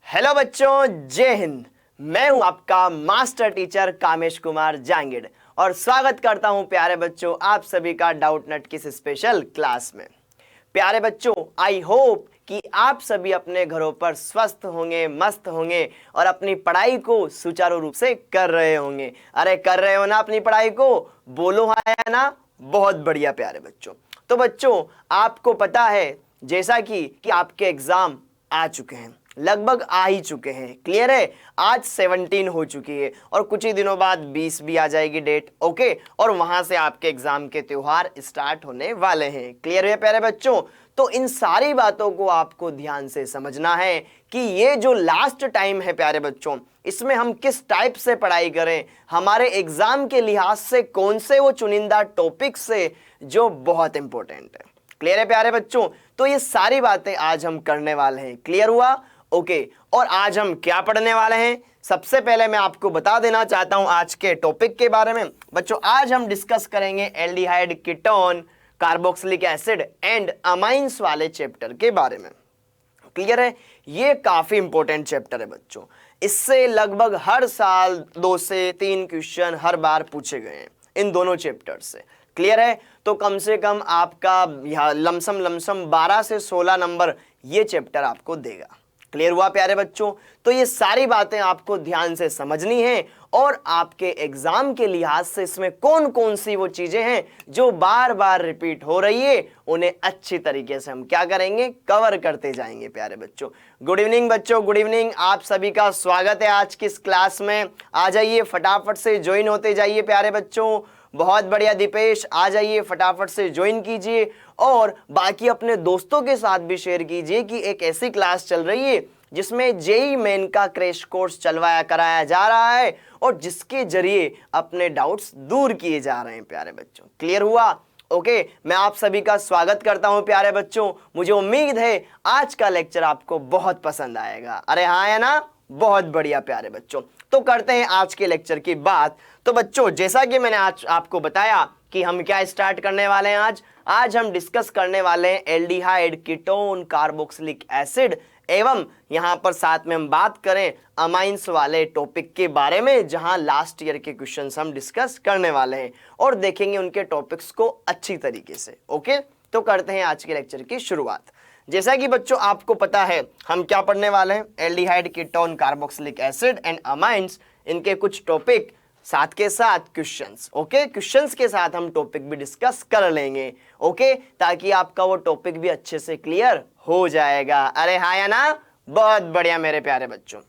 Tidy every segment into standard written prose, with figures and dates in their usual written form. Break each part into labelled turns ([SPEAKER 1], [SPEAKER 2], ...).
[SPEAKER 1] Hello बच्चों, जय हिंद। मैं हूं आपका मास्टर टीचर कामेश कुमार जांगिड़ और स्वागत करता हूं प्यारे बच्चों आप सभी का डाउट नट की स्पेशल क्लास में। प्यारे बच्चों, आई होप कि आप सभी अपने घरों पर स्वस्थ होंगे, मस्त होंगे और अपनी पढ़ाई को सुचारू रूप से कर रहे होंगे। अरे कर रहे हो ना अपनी पढ़ाई को? बोलो हाँ या ना। बहुत बढ़िया प्यारे बच्चों। तो बच्चों, आपको पता है जैसा कि आपके एग्जाम आ चुके हैं, लगभग आ ही चुके हैं। क्लियर है? आज 17 हो चुकी है और कुछ ही दिनों बाद 20 भी आ जाएगी डेट। ओके, और वहां से आपके एग्जाम के त्योहार स्टार्ट होने वाले हैं। क्लियर है प्यारे बच्चों? तो इन सारी बातों को आपको ध्यान से समझना है कि ये जो लास्ट टाइम है प्यारे बच्चों, इसमें हम किस टाइप से पढ़ाई करें, हमारे एग्जाम के लिहाज से कौन से वो चुनिंदा टॉपिक्स से जो बहुत इंपॉर्टेंट है। क्लियर है प्यारे बच्चों? तो ये सारी बातें आज हम करने वाले हैं। क्लियर हुआ? ओके, और आज हम क्या पढ़ने वाले हैं? सबसे पहले मैं आपको बता देना चाहता हूं आज के टॉपिक के बारे में। बच्चों, आज हम डिस्कस करेंगे aldehyde, ketone, carboxylic acid and amines वाले चैप्टर के बारे में। क्लियर है? ये काफी इंपॉर्टेंट चैप्टर है बच्चों। इससे लगभग हर साल 2 से 3 क्वेश्चन हर बार पूछे गए हैं इन दोनों चैप्टर से। क्लियर है? तो कम से कम आपका लमसम 12 से 16 नंबर ये चैप्टर आपको देगा। क्लियर हुआ प्यारे बच्चों? तो ये सारी बातें आपको ध्यान से समझनी है और आपके एग्जाम के लिहाज से इसमें कौन कौन सी वो चीजें हैं जो बार बार रिपीट हो रही है, उन्हें अच्छी तरीके से हम क्या करेंगे, कवर करते जाएंगे प्यारे बच्चों। गुड इवनिंग बच्चों, गुड इवनिंग। आप सभी का स्वागत है आज की इस क्लास में। आ जाइए, फटाफट से ज्वाइन होते जाइए प्यारे बच्चों। बहुत बढ़िया दीपेश, आ जाइए, फटाफट से ज्वाइन कीजिए और बाकी अपने दोस्तों के साथ भी शेयर कीजिए कि एक ऐसी क्लास चल रही है जिसमें जेई मेन का क्रैश कोर्स कराया जा रहा है और जिसके जरिए अपने डाउट्स दूर किए जा रहे हैं प्यारे बच्चों। क्लियर हुआ? ओके, मैं आप सभी का स्वागत करता हूं प्यारे बच्चों। मुझे उम्मीद है आज का लेक्चर आपको बहुत पसंद आएगा। अरे हाँ या ना? बहुत बढ़िया प्यारे बच्चों। तो करते हैं आज के लेक्चर की बात। तो बच्चों, जैसा कि मैंने आज आपको बताया कि हम क्या स्टार्ट करने वाले हैं आज हम डिस्कस करने वाले हैं एल्डिहाइड, कीटोन, कार्बोक्सिलिक एसिड एवं यहां पर साथ में हम बात करें अमाइंस वाले टॉपिक के बारे में, जहां लास्ट ईयर के क्वेश्चंस हम डिस्कस करने वाले हैं और देखेंगे उनके टॉपिक्स को अच्छी तरीके से। ओके, तो करते हैं आज के लेक्चर की शुरुआत। जैसा कि बच्चों आपको पता है हम क्या पढ़ने वाले हैं, aldehyde, ketone, carboxylic acid and amines, इनके कुछ टॉपिक साथ के साथ क्वेश्चंस। ओके, क्वेश्चंस के साथ हम टॉपिक भी डिस्कस कर लेंगे। ओके, ताकि आपका वो टॉपिक भी अच्छे से क्लियर हो जाएगा। अरे हाँ या ना? बहुत बढ़िया मेरे प्यारे बच्चों।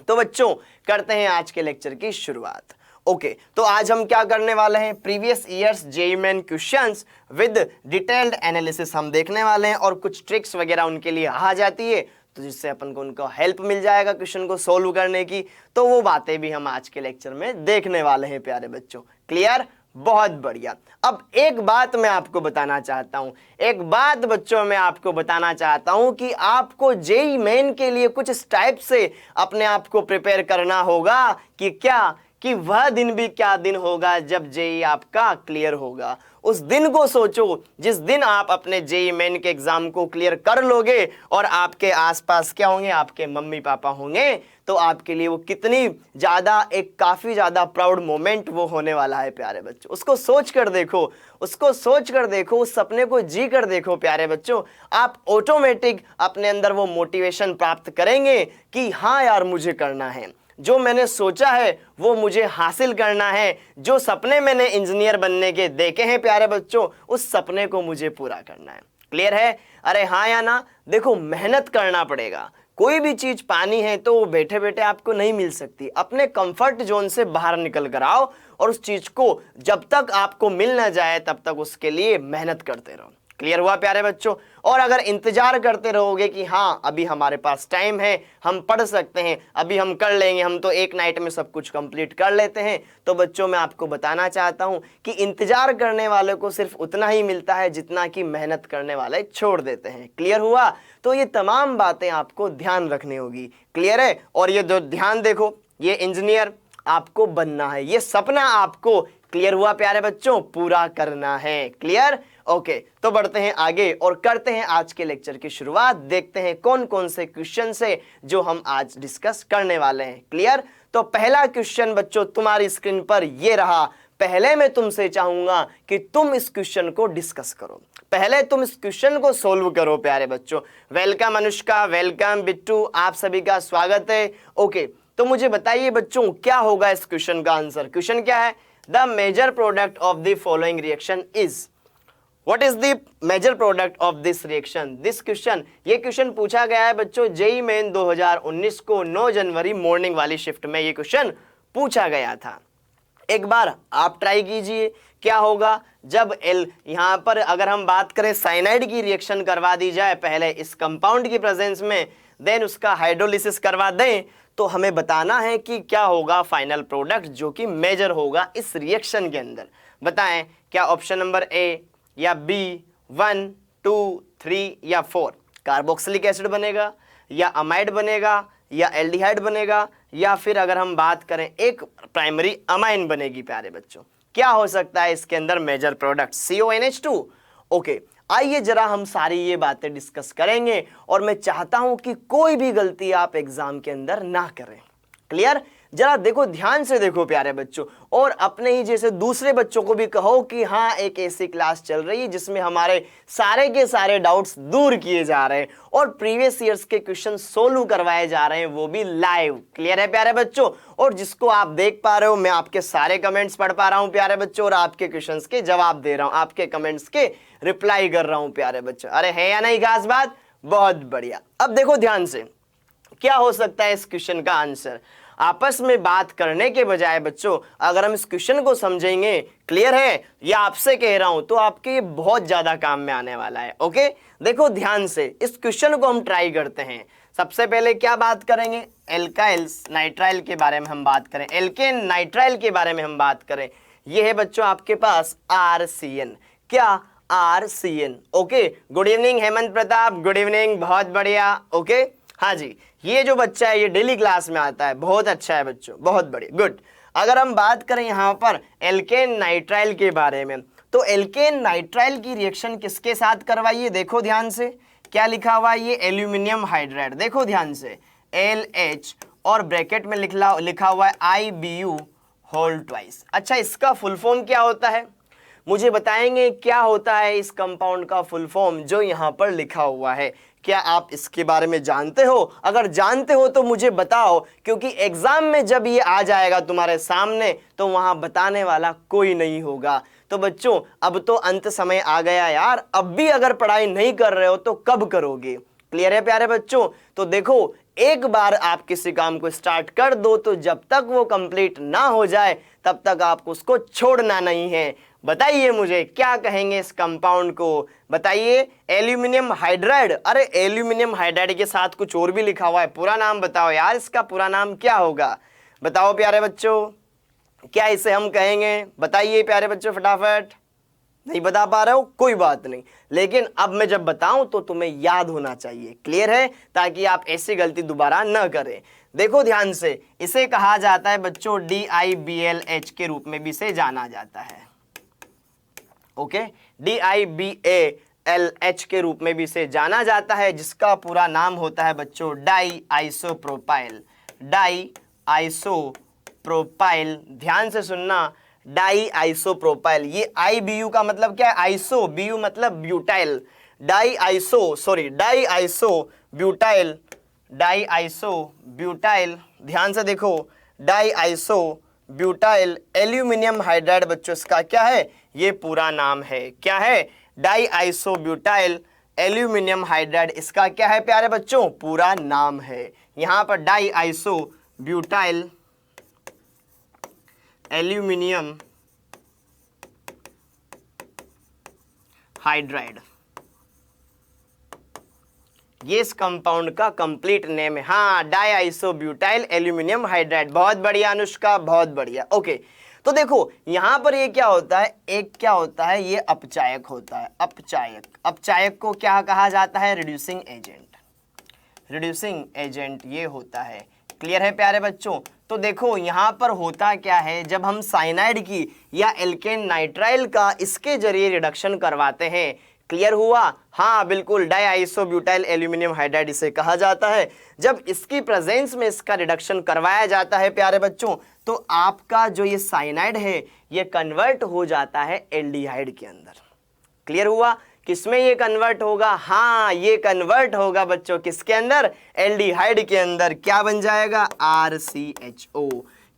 [SPEAKER 1] तो बच्चों, करते हैं आज के लेक्चर की शुरुआत। ओके, तो आज हम क्या करने वाले हैं, previous years JEE main questions with detailed analysis हम देखने वाले हैं और कुछ ट्रिक्स वगैरह उनके लिए आ जाती है तो जिससे अपन को उनको हेल्प मिल जाएगा क्वेश्चन को सोल्व करने की। तो वो बातें भी हम आज के लेक्चर में देखने वाले हैं प्यारे बच्चों। क्लियर? बहुत बढ़िया। अब एक बात मैं आपको बताना चाहता हूं, एक बात बच्चों मैं आपको बताना चाहता हूं कि आपको जेईई मेन के लिए कुछ इस टाइप से अपने आप को प्रिपेयर करना होगा कि क्या, कि वह दिन भी क्या दिन होगा जब जेईई आपका क्लियर होगा। उस दिन को सोचो जिस दिन आप अपने जेईई मेन के एग्जाम को क्लियर कर लोगे और आपके आसपास क्या होंगे, आपके मम्मी पापा होंगे, तो आपके लिए वो कितनी ज्यादा, एक काफी ज्यादा प्राउड मोमेंट वो होने वाला है प्यारे बच्चों। उसको सोच कर देखो, उसको सोच कर देखो, उस सपने को जी कर देखो प्यारे बच्चों। आप ऑटोमेटिक अपने अंदर वो मोटिवेशन प्राप्त करेंगे कि हाँ यार मुझे करना है, जो मैंने सोचा है वो मुझे हासिल करना है, जो सपने मैंने इंजीनियर बनने के देखे हैं प्यारे बच्चों, उस सपने को मुझे पूरा करना है। क्लियर है? अरे हाँ या ना? देखो, मेहनत करना पड़ेगा। कोई भी चीज पानी है तो वो बैठे बैठे आपको नहीं मिल सकती। अपने कंफर्ट जोन से बाहर निकल कर आओ और उस चीज को जब तक आपको मिल ना जाए तब तक उसके लिए मेहनत करते रहो। क्लियर हुआ प्यारे बच्चों? और अगर इंतजार करते रहोगे कि हाँ अभी हमारे पास टाइम है, हम पढ़ सकते हैं, अभी हम कर लेंगे, हम तो एक नाइट में सब कुछ कंप्लीट कर लेते हैं, तो बच्चों मैं आपको बताना चाहता हूं कि इंतजार करने वाले को सिर्फ उतना ही मिलता है जितना कि मेहनत करने वाले छोड़ देते हैं। क्लियर हुआ? तो ये तमाम बातें आपको ध्यान रखनी होगी। क्लियर है? और ये जो ध्यान देखो, ये इंजीनियर आपको बनना है, ये सपना आपको क्लियर हुआ प्यारे बच्चों? पूरा करना है। क्लियर? ओके, तो बढ़ते हैं आगे और करते हैं आज के लेक्चर की शुरुआत। देखते हैं कौन कौन से क्वेश्चन से जो हम आज डिस्कस करने वाले हैं। क्लियर? तो पहला क्वेश्चन बच्चों तुम्हारी स्क्रीन पर ये रहा। पहले मैं तुमसे चाहूंगा कि तुम इस क्वेश्चन को डिस्कस करो, पहले तुम इस क्वेश्चन को सोल्व करो प्यारे बच्चों। वेलकम अनुष्का, वेलकम बिट्टू, आप सभी का स्वागत है। ओके, तो मुझे बताइए बच्चों क्या होगा इस क्वेश्चन का आंसर। क्वेश्चन क्या है? The major product of the following reaction is, what is the major product of this reaction. This question, ये क्वेश्चन पूछा गया है बच्चों जेईई मेन 2019 को 9 जनवरी मॉर्निंग वाली शिफ्ट में ये क्वेश्चन पूछा गया था। एक बार आप ट्राई कीजिए क्या होगा जब यहां पर अगर हम बात करें साइनाइड की रिएक्शन करवा दी जाए पहले इस कंपाउंड की प्रेजेंस में, देन उसका हाइड्रोलिसिस करवा दें, तो हमें बताना है कि क्या होगा फाइनल प्रोडक्ट जो कि मेजर होगा इस रिएक्शन के अंदर। बताएं क्या ऑप्शन नंबर ए या बी 1, 2, 3 या 4 कार्बोक्सिलिक एसिड बनेगा, या अमाइड बनेगा, या एल्डिहाइड बनेगा, या फिर अगर हम बात करें एक प्राइमरी अमाइन बनेगी प्यारे बच्चों। क्या हो सकता है इसके अंदर मेजर प्रोडक्ट? CONH2। ओके, आइए जरा हम सारी ये बातें डिस्कस करेंगे और मैं चाहता हूं कि कोई भी गलती आप एग्जाम के अंदर ना करें। क्लियर? जरा देखो, ध्यान से देखो प्यारे बच्चों, और अपने ही जैसे दूसरे बच्चों को भी कहो कि हाँ एक ऐसी क्लास चल रही है जिसमें हमारे सारे के सारे डाउट्स दूर किए जा रहे हैं और प्रीवियस ईयर्स के क्वेश्चन सोल्व करवाए जा रहे हैं, वो भी लाइव। क्लियर है प्यारे बच्चों? और जिसको आप देख पा रहे हो, मैं आपके सारे कमेंट्स पढ़ पा रहा हूं प्यारे बच्चों और आपके क्वेश्चंस के जवाब दे रहा हूं, आपके कमेंट्स के रिप्लाई कर रहा हूं प्यारे बच्चों। अरे है या नहीं खास बात? बहुत बढ़िया। अब देखो ध्यान से, क्या हो सकता है इस क्वेश्चन का आंसर। आपस में बात करने के बजाय बच्चों अगर हम इस क्वेश्चन को समझेंगे, क्लियर है, या आपसे कह रहा हूं, तो आपके ये बहुत ज्यादा काम में आने वाला है। ओके, देखो ध्यान से इस क्वेश्चन को हम ट्राई करते हैं। सबसे पहले क्या बात करेंगे? एल्काइल्स नाइट्राइल के बारे में हम बात करें, एल्केन नाइट्राइल के बारे में हम बात करें। ये है बच्चों आपके पास RCN। क्या? RCN। Okay, good evening Hemant Pratap, good evening, बहुत बढ़िया। ओके, हाँ जी, ये जो बच्चा है ये डेली क्लास में आता है, बहुत अच्छा है बच्चों, बहुत बढ़िया, गुड। अगर हम बात करें यहाँ पर एल्केन नाइट्राइल के बारे में, तो एल्केन नाइट्राइल की रिएक्शन किसके साथ करवाइए? देखो ध्यान से क्या लिखा हुआ है, ये एल्यूमिनियम हाइड्राइड। देखो ध्यान से LH और ब्रैकेट में लिखा हुआ है IBU होल ट्वाइस। अच्छा, इसका फुल फॉर्म क्या होता है? मुझे बताएंगे क्या होता है इस कंपाउंड का फुल फॉर्म जो यहाँ पर लिखा हुआ है? क्या आप इसके बारे में जानते हो? अगर जानते हो तो मुझे बताओ, क्योंकि एग्जाम में जब ये आ जाएगा तुम्हारे सामने तो वहां बताने वाला कोई नहीं होगा। तो बच्चों अब तो अंत समय आ गया यार, अब भी अगर पढ़ाई नहीं कर रहे हो तो कब करोगे? क्लियर है प्यारे बच्चों? तो देखो, एक बार आप किसी काम को स्टार्ट कर दो तो जब तक वो कंप्लीट ना हो जाए तब तक आपको उसको छोड़ना नहीं है। बताइए मुझे क्या कहेंगे इस कंपाउंड को? बताइए। Aluminium hydride. अरे एल्यूमिनियम हाइड्राइड के साथ कुछ और भी लिखा हुआ है, पूरा नाम बताओ यार, इसका पूरा नाम क्या होगा? बताओ प्यारे बच्चों, क्या इसे हम कहेंगे? बताइए प्यारे बच्चों फटाफट। नहीं बता पा रहे हो, कोई बात नहीं, लेकिन अब मैं जब बताऊं तो तुम्हें याद होना चाहिए। क्लियर है? ताकि आप ऐसी गलती दोबारा न करें। देखो ध्यान से, इसे कहा जाता है बच्चों DIBLH के रूप में भी इसे जाना जाता है। ओके, DIBALH के रूप में भी इसे जाना जाता है, जिसका पूरा नाम होता है बच्चों डाई आइसोप्रोपाइल। डाई आइसोप्रोपाइल, ध्यान से सुनना, डाई आइसोप्रोपाइल। ये IBU का मतलब क्या है? आइसो, BU मतलब ब्यूटाइल। डाई आइसो ब्यूटाइल, ध्यान से देखो, di iso butyl aluminium hydride बच्चों इसका क्या है? ये पूरा नाम है। क्या है? Di iso butyl aluminium hydride, इसका क्या है प्यारे बच्चों? पूरा नाम है। यहां पर di iso butyl aluminium hydride, ये इस कंपाउंड का कंप्लीट नेम है। हाँ, डाई आइसोब्यूटाइल एल्यूमिनियम हाइड्राइड। बहुत बढ़िया अनुष्का, बहुत बढ़िया। ओके, तो देखो यहां पर ये क्या होता है, एक क्या होता है, ये अपचायक होता है। अपचायक को क्या कहा जाता है? रिड्यूसिंग एजेंट ये होता है। क्लियर है प्यारे बच्चों? तो देखो यहाँ पर होता क्या है, जब हम साइनाइड की या एल्केन नाइट्राइल का इसके जरिए रिडक्शन करवाते हैं, क्लियर हुआ? हाँ बिल्कुल, डाई आइसोब्यूटाइल एल्यूमिनियम हाइड्राइड इसे कहा जाता है। जब इसकी प्रेजेंस में इसका रिडक्शन करवाया जाता है प्यारे बच्चों, तो आपका जो ये साइनाइड है ये कन्वर्ट हो जाता है एल्डिहाइड के अंदर। क्लियर हुआ? किसमें ये कन्वर्ट होगा? हाँ, ये कन्वर्ट होगा बच्चों किसके अंदर? एल्डिहाइड के अंदर। क्या बन जाएगा? RCHO।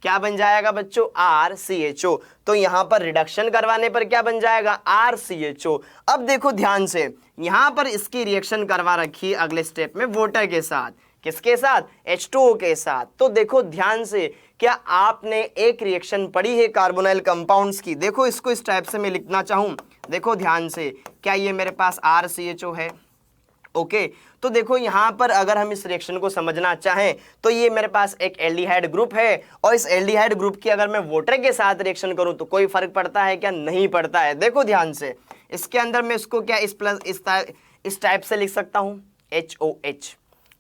[SPEAKER 1] क्या बन जाएगा बच्चों? RCHO। तो यहां पर रिडक्शन करवाने पर क्या बन जाएगा? RCHO। अब देखो ध्यान से, यहां पर इसकी रिएक्शन करवा रखी है अगले स्टेप में वाटर के साथ। किसके साथ? H2O के साथ। तो देखो ध्यान से, क्या आपने एक रिएक्शन पढ़ी है कार्बोनाइल कंपाउंड्स की? देखो इसको इस टाइप से मैं लिखना चाहूं, देखो ध्यान से, क्या ये मेरे पास RCHO है? ओके, तो देखो यहां पर अगर हम इस रिएक्शन को समझना चाहें तो ये मेरे पास एक एल्डिहाइड ग्रुप है, और इस एल्डिहाइड ग्रुप की अगर मैं वाटर के साथ रिएक्शन करूं तो कोई फर्क पड़ता है क्या? नहीं पड़ता है। देखो ध्यान से, इसके अंदर मैं इसको क्या इस टाइप से लिख सकता हूं, HOH।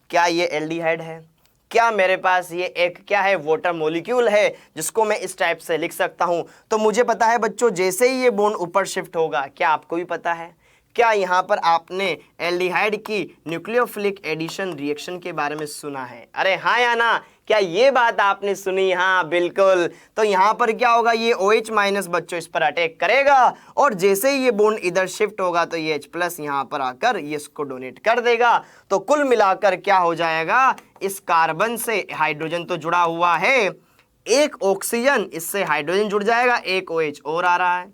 [SPEAKER 1] क्या ये एल्डिहाइड है? क्या मेरे पास ये एक क्या है? वाटर मॉलिक्यूल है, जिसको मैं इस टाइप से लिख सकता हूं। तो मुझे पता है बच्चों, जैसे ही ये बॉन्ड ऊपर शिफ्ट होगा, क्या आपको भी पता है? क्या यहाँ पर आपने एल्डिहाइड की न्यूक्लियोफिलिक एडिशन रिएक्शन के बारे में सुना है? अरे हाँ या ना? क्या ये बात आपने सुनी? हाँ बिल्कुल। तो यहाँ पर क्या होगा? ये OH माइनस बच्चों इस पर अटैक करेगा, और जैसे ही ये बॉन्ड इधर शिफ्ट होगा तो ये H प्लस यहाँ पर आकर ये इसको डोनेट कर देगा। तो कुल मिलाकर क्या हो जाएगा? इस कार्बन से हाइड्रोजन तो जुड़ा हुआ है, एक ऑक्सीजन, इससे हाइड्रोजन जुड़ जाएगा, एक OH और आ रहा है।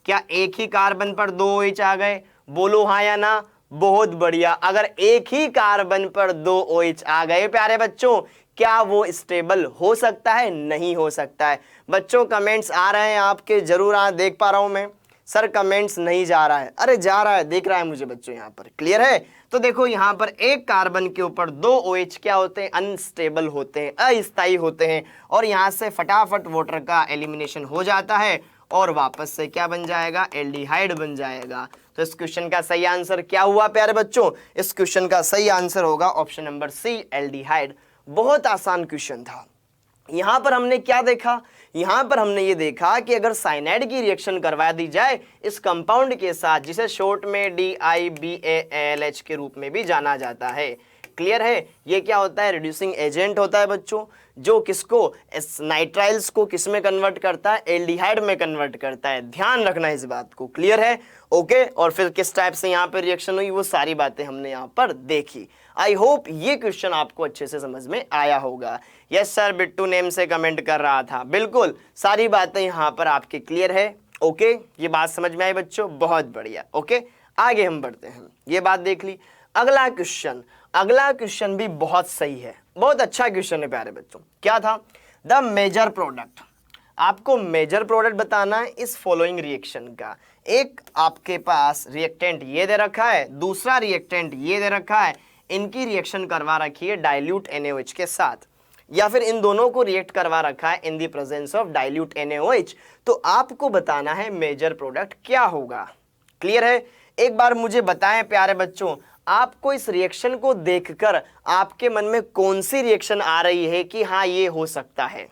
[SPEAKER 1] क्या एक ही कार्बन पर 2 OH आ गए? बोलो हाँ या ना? बहुत बढ़िया। अगर एक ही कार्बन पर 2 OH आ गए प्यारे बच्चों, क्या वो स्टेबल हो सकता है? नहीं हो सकता है। बच्चों कमेंट्स आ रहे हैं आपके, जरूर देख पा रहा हूं मैं। सर कमेंट्स नहीं जा रहा है। अरे जा रहा है, देख रहा है मुझे बच्चों यहाँ पर। क्लियर है? तो देखो यहाँ पर एक कार्बन के ऊपर 2 OH क्या होते हैं? अनस्टेबल होते हैं, अस्थायी होते हैं, और यहाँ से फटाफट वाटर का एलिमिनेशन हो जाता है, और वापस से क्या बन जाएगा? एल्डिहाइड बन जाएगा। तो इस क्वेश्चन का सही आंसर क्या हुआ प्यारे बच्चों? इस क्वेश्चन का सही आंसर होगा ऑप्शन नंबर C, एल्डिहाइड। बहुत आसान क्वेश्चन था। यहां पर हमने क्या देखा? यहां पर हमने ये देखा कि अगर साइनाइड की रिएक्शन करवा दी जाए इस कंपाउंड के साथ, जिसे शॉर्ट में DIBALH के रूप में भी जाना जाता है। क्लियर है? ये क्या होता है? रिड्यूसिंग एजेंट होता है बच्चों, जो किसको? नाइट्राइल्स को किस में कन्वर्ट करता है? एल्डिहाइड में कन्वर्ट करता है। ध्यान रखना इस बात को। क्लियर है? ओके। और फिर किस टाइप से यहाँ पर रिएक्शन हुई, वो सारी बातें हमने यहाँ पर देखी। आई होप ये क्वेश्चन आपको अच्छे से समझ में आया होगा। यस सर, बिट्टू नेम से कमेंट कर रहा था। बिल्कुल, सारी बातें यहाँ पर आपके क्लियर है। ओके, ये बात समझ में आई बच्चों? बहुत बढ़िया। ओके, आगे हम बढ़ते हैं। ये बात देख ली। अगला क्वेश्चन भी बहुत सही है, बहुत अच्छा क्वेश्चन है प्यारे बच्चों। क्या था? The major product. आपको मेजर प्रोडक्ट बताना है इस फॉलोइंग रिएक्शन का। एक आपके पास रिएक्टेंट ये दे रखा है, दूसरा रिएक्टेंट ये दे रखा है, इनकी रिएक्शन करवा रखी है डाइल्यूट NaOH के साथ, या फिर इन दोनों को रिएक्ट करवा रखा है in the presence of dilute NaOH। तो आपको बताना है मेजर प्रोडक्ट क्या होगा। क्लियर है? एक बार मुझे बताएं प्यारे बच्चों, आपको इस रिएक्शन को देखकर आपके मन में कौन सी रिएक्शन आ रही है कि हाँ ये हो सकता है?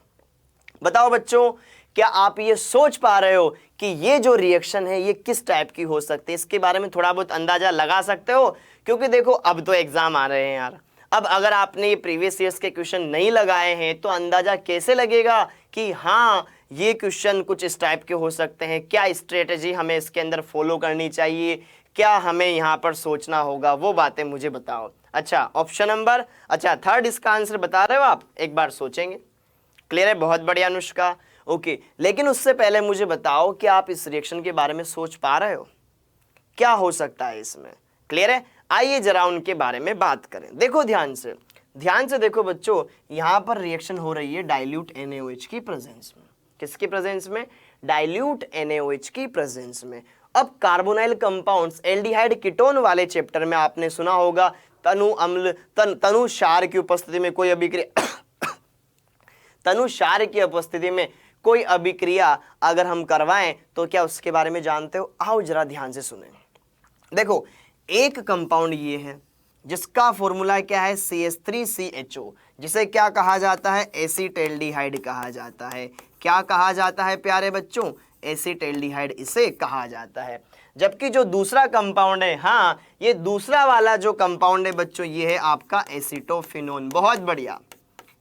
[SPEAKER 1] बताओ बच्चों, क्या आप ये सोच पा रहे हो कि ये जो रिएक्शन है ये किस टाइप की हो सकती है? इसके बारे में थोड़ा बहुत अंदाजा लगा सकते हो? क्योंकि देखो अब तो एग्जाम आ रहे हैं यार। अब अगर आपने ये प्रीवियस ईयर्स के क्वेश्चन नहीं लगाए हैं तो अंदाजा कैसे लगेगा कि हाँ ये क्वेश्चन कुछ इस टाइप के हो सकते हैं? क्या स्ट्रेटेजी हमें इसके अंदर फॉलो करनी चाहिए? क्या हमें यहाँ पर सोचना होगा? वो बातें मुझे बताओ। अच्छा, ऑप्शन नंबर थर्ड इसका आंसर बता रहे हो आप? एक बार सोचेंगे। क्लियर है? बहुत बढ़िया अनुष्का। ओके, लेकिन उससे पहले मुझे बताओ कि आप इस रिएक्शन के बारे में सोच पा रहे हो? क्या हो सकता है इसमें? क्लियर है? आइए जरा उनके बारे में बात करें। देखो ध्यान से देखो बच्चों, यहाँ पर रिएक्शन हो रही है डाइल्यूट NaOH की प्रेजेंस में। किसकी प्रेजेंस में? डाइल्यूट NaOH की प्रेजेंस में। अब कार्बोनाइल कंपाउंड्स एल्डिहाइड कीटोन वाले चैप्टर में आपने सुना होगा तनु अम्ल तनु क्षार की उपस्थिति में कोई अभिक्रिया तनु क्षार की उपस्थिति में कोई अभिक्रिया अगर हम करवाएं तो क्या उसके बारे में जानते हो? आओ जरा ध्यान से सुने। देखो, एक कंपाउंड ये है, जिसका फॉर्मूला क्या है CH3CHO, जिसे क्या कहा जाता है एसीटैल्डिहाइड कहा जाता है। क्या कहा जाता है प्यारे बच्चों, एसीटैल्डिहाइड इसे कहा जाता है। जबकि जो दूसरा कंपाउंड है, हाँ ये दूसरा वाला जो कंपाउंड है बच्चों, ये है आपका एसीटोफिनोन। बहुत बढ़िया,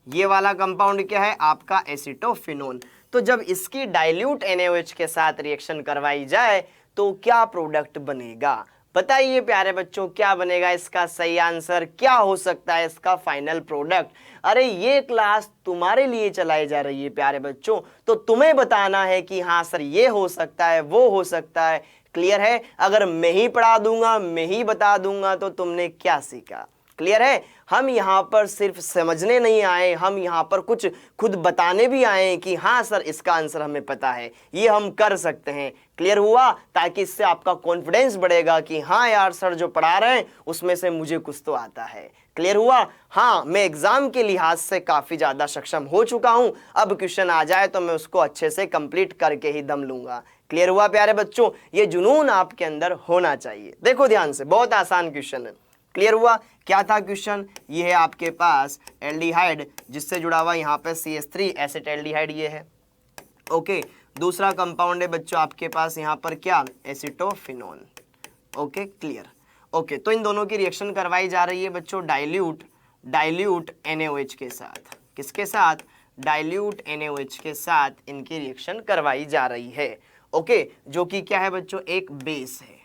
[SPEAKER 1] ये वाला कंपाउंड क्या है आपका एसीटोफिनोन। तो जब इसकी डाइल्यूट NaOH के साथ रिएक्शन करवाई जाए तो क्या प्रोडक्ट बनेगा, बताइए प्यारे बच्चों क्या बनेगा इसका सही आंसर, क्या हो सकता है इसका फाइनल प्रोडक्ट। अरे ये क्लास तुम्हारे लिए चलाई जा रही है प्यारे बच्चों, तो तुम्हें बताना है कि हाँ सर ये हो सकता है, वो हो सकता है। क्लियर है? अगर मैं ही पढ़ा दूंगा, मैं ही बता दूंगा तो तुमने क्या सीखा। क्लियर है? हम यहाँ पर सिर्फ समझने नहीं आए, हम यहाँ पर कुछ खुद बताने भी आए कि हाँ सर इसका आंसर हमें पता है, ये हम कर सकते हैं। क्लियर हुआ? ताकि इससे आपका कॉन्फिडेंस बढ़ेगा कि हाँ यार सर जो पढ़ा रहे हैं उसमें से मुझे कुछ तो आता है। क्लियर हुआ? हाँ, मैं एग्जाम के लिहाज से काफी ज्यादा सक्षम हो चुका हूं। अब क्वेश्चन आ जाए तो मैं उसको अच्छे से कंप्लीट करके ही दम लूंगा। क्लियर हुआ प्यारे बच्चों? ये जुनून आपके अंदर होना चाहिए। देखो ध्यान से, बहुत आसान क्वेश्चन है। क्लियर हुआ? क्या था क्वेश्चन? ये है आपके पास एल्डिहाइड जिससे जुड़ा हुआ यहाँ पे CH3 एसिटैल्डिहाइड ये है। ओके, दूसरा कंपाउंड है बच्चों आपके पास यहाँ पर क्या, एसीटोफिनोन। Okay clear. ओके, तो इन दोनों की रिएक्शन करवाई जा रही है बच्चों डाइल्यूट NaOH के साथ। किसके साथ? डाइल्यूट NaOH के साथ इनकी रिएक्शन करवाई जा रही है। ओके, जो कि क्या है बच्चों, एक बेस है।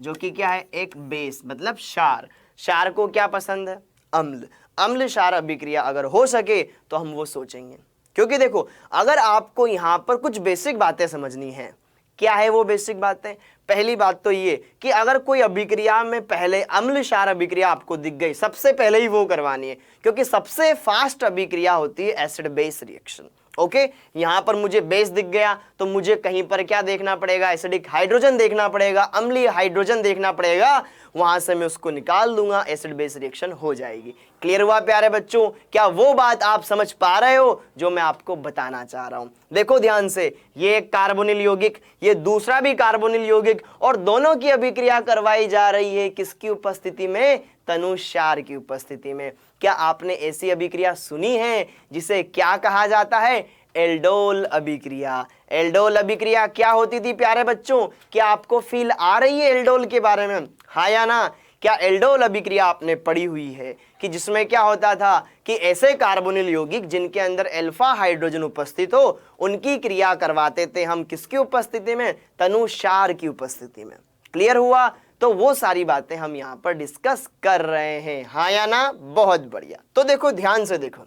[SPEAKER 1] जो कि क्या है, एक बेस मतलब क्षार। क्षार को क्या पसंद है, अम्ल। अम्ल क्षार अभिक्रिया अगर हो सके तो हम वो सोचेंगे। क्योंकि देखो, अगर आपको यहाँ पर कुछ बेसिक बातें समझनी है, क्या है वो बेसिक बातें? पहली बात तो ये कि अगर कोई अभिक्रिया में पहले अम्ल क्षार अभिक्रिया आपको दिख गई, सबसे पहले ही वो करवानी है, क्योंकि सबसे फास्ट अभिक्रिया होती है एसिड बेस रिएक्शन। ओके, यहां पर मुझे बेस दिख गया तो मुझे कहीं पर क्या देखना पड़ेगा, एसिडिक हाइड्रोजन देखना पड़ेगा, अम्लीय हाइड्रोजन देखना पड़ेगा, वहां से मैं उसको निकाल दूंगा, एसिड बेस रिएक्शन हो जाएगी। क्लियर हुआ प्यारे बच्चों? क्या वो बात आप समझ पा रहे हो जो मैं आपको बताना चाह रहा हूं? देखो ध्यान से, ये एक कार्बोनिल यौगिक, ये दूसरा भी कार्बोनिल यौगिक, और दोनों की अभिक्रिया करवाई जा रही है किसकी उपस्थिति में, तनुक्षार की उपस्थिति में। क्या आपने ऐसी अभिक्रिया सुनी है जिसे क्या कहा जाता है, एल्डोल अभिक्रिया? एल्डोल अभिक्रिया क्या होती थी प्यारे बच्चों? क्या आपको फील आ रही है एल्डोल के बारे में, हाँ या ना? क्या एल्डोल अभिक्रिया आपने पढ़ी हुई है कि जिसमें क्या होता था कि ऐसे कार्बोनिल यौगिक जिनके अंदर अल्फा हाइड्रोजन उपस्थित हो, उनकी क्रिया करवाते थे हम किसकी उपस्थिति में, तनुक्षार की उपस्थिति में। क्लियर हुआ? तो वो सारी बातें हम यहाँ पर डिस्कस कर रहे हैं, हाँ या ना? बहुत बढ़िया। तो देखो ध्यान से देखो,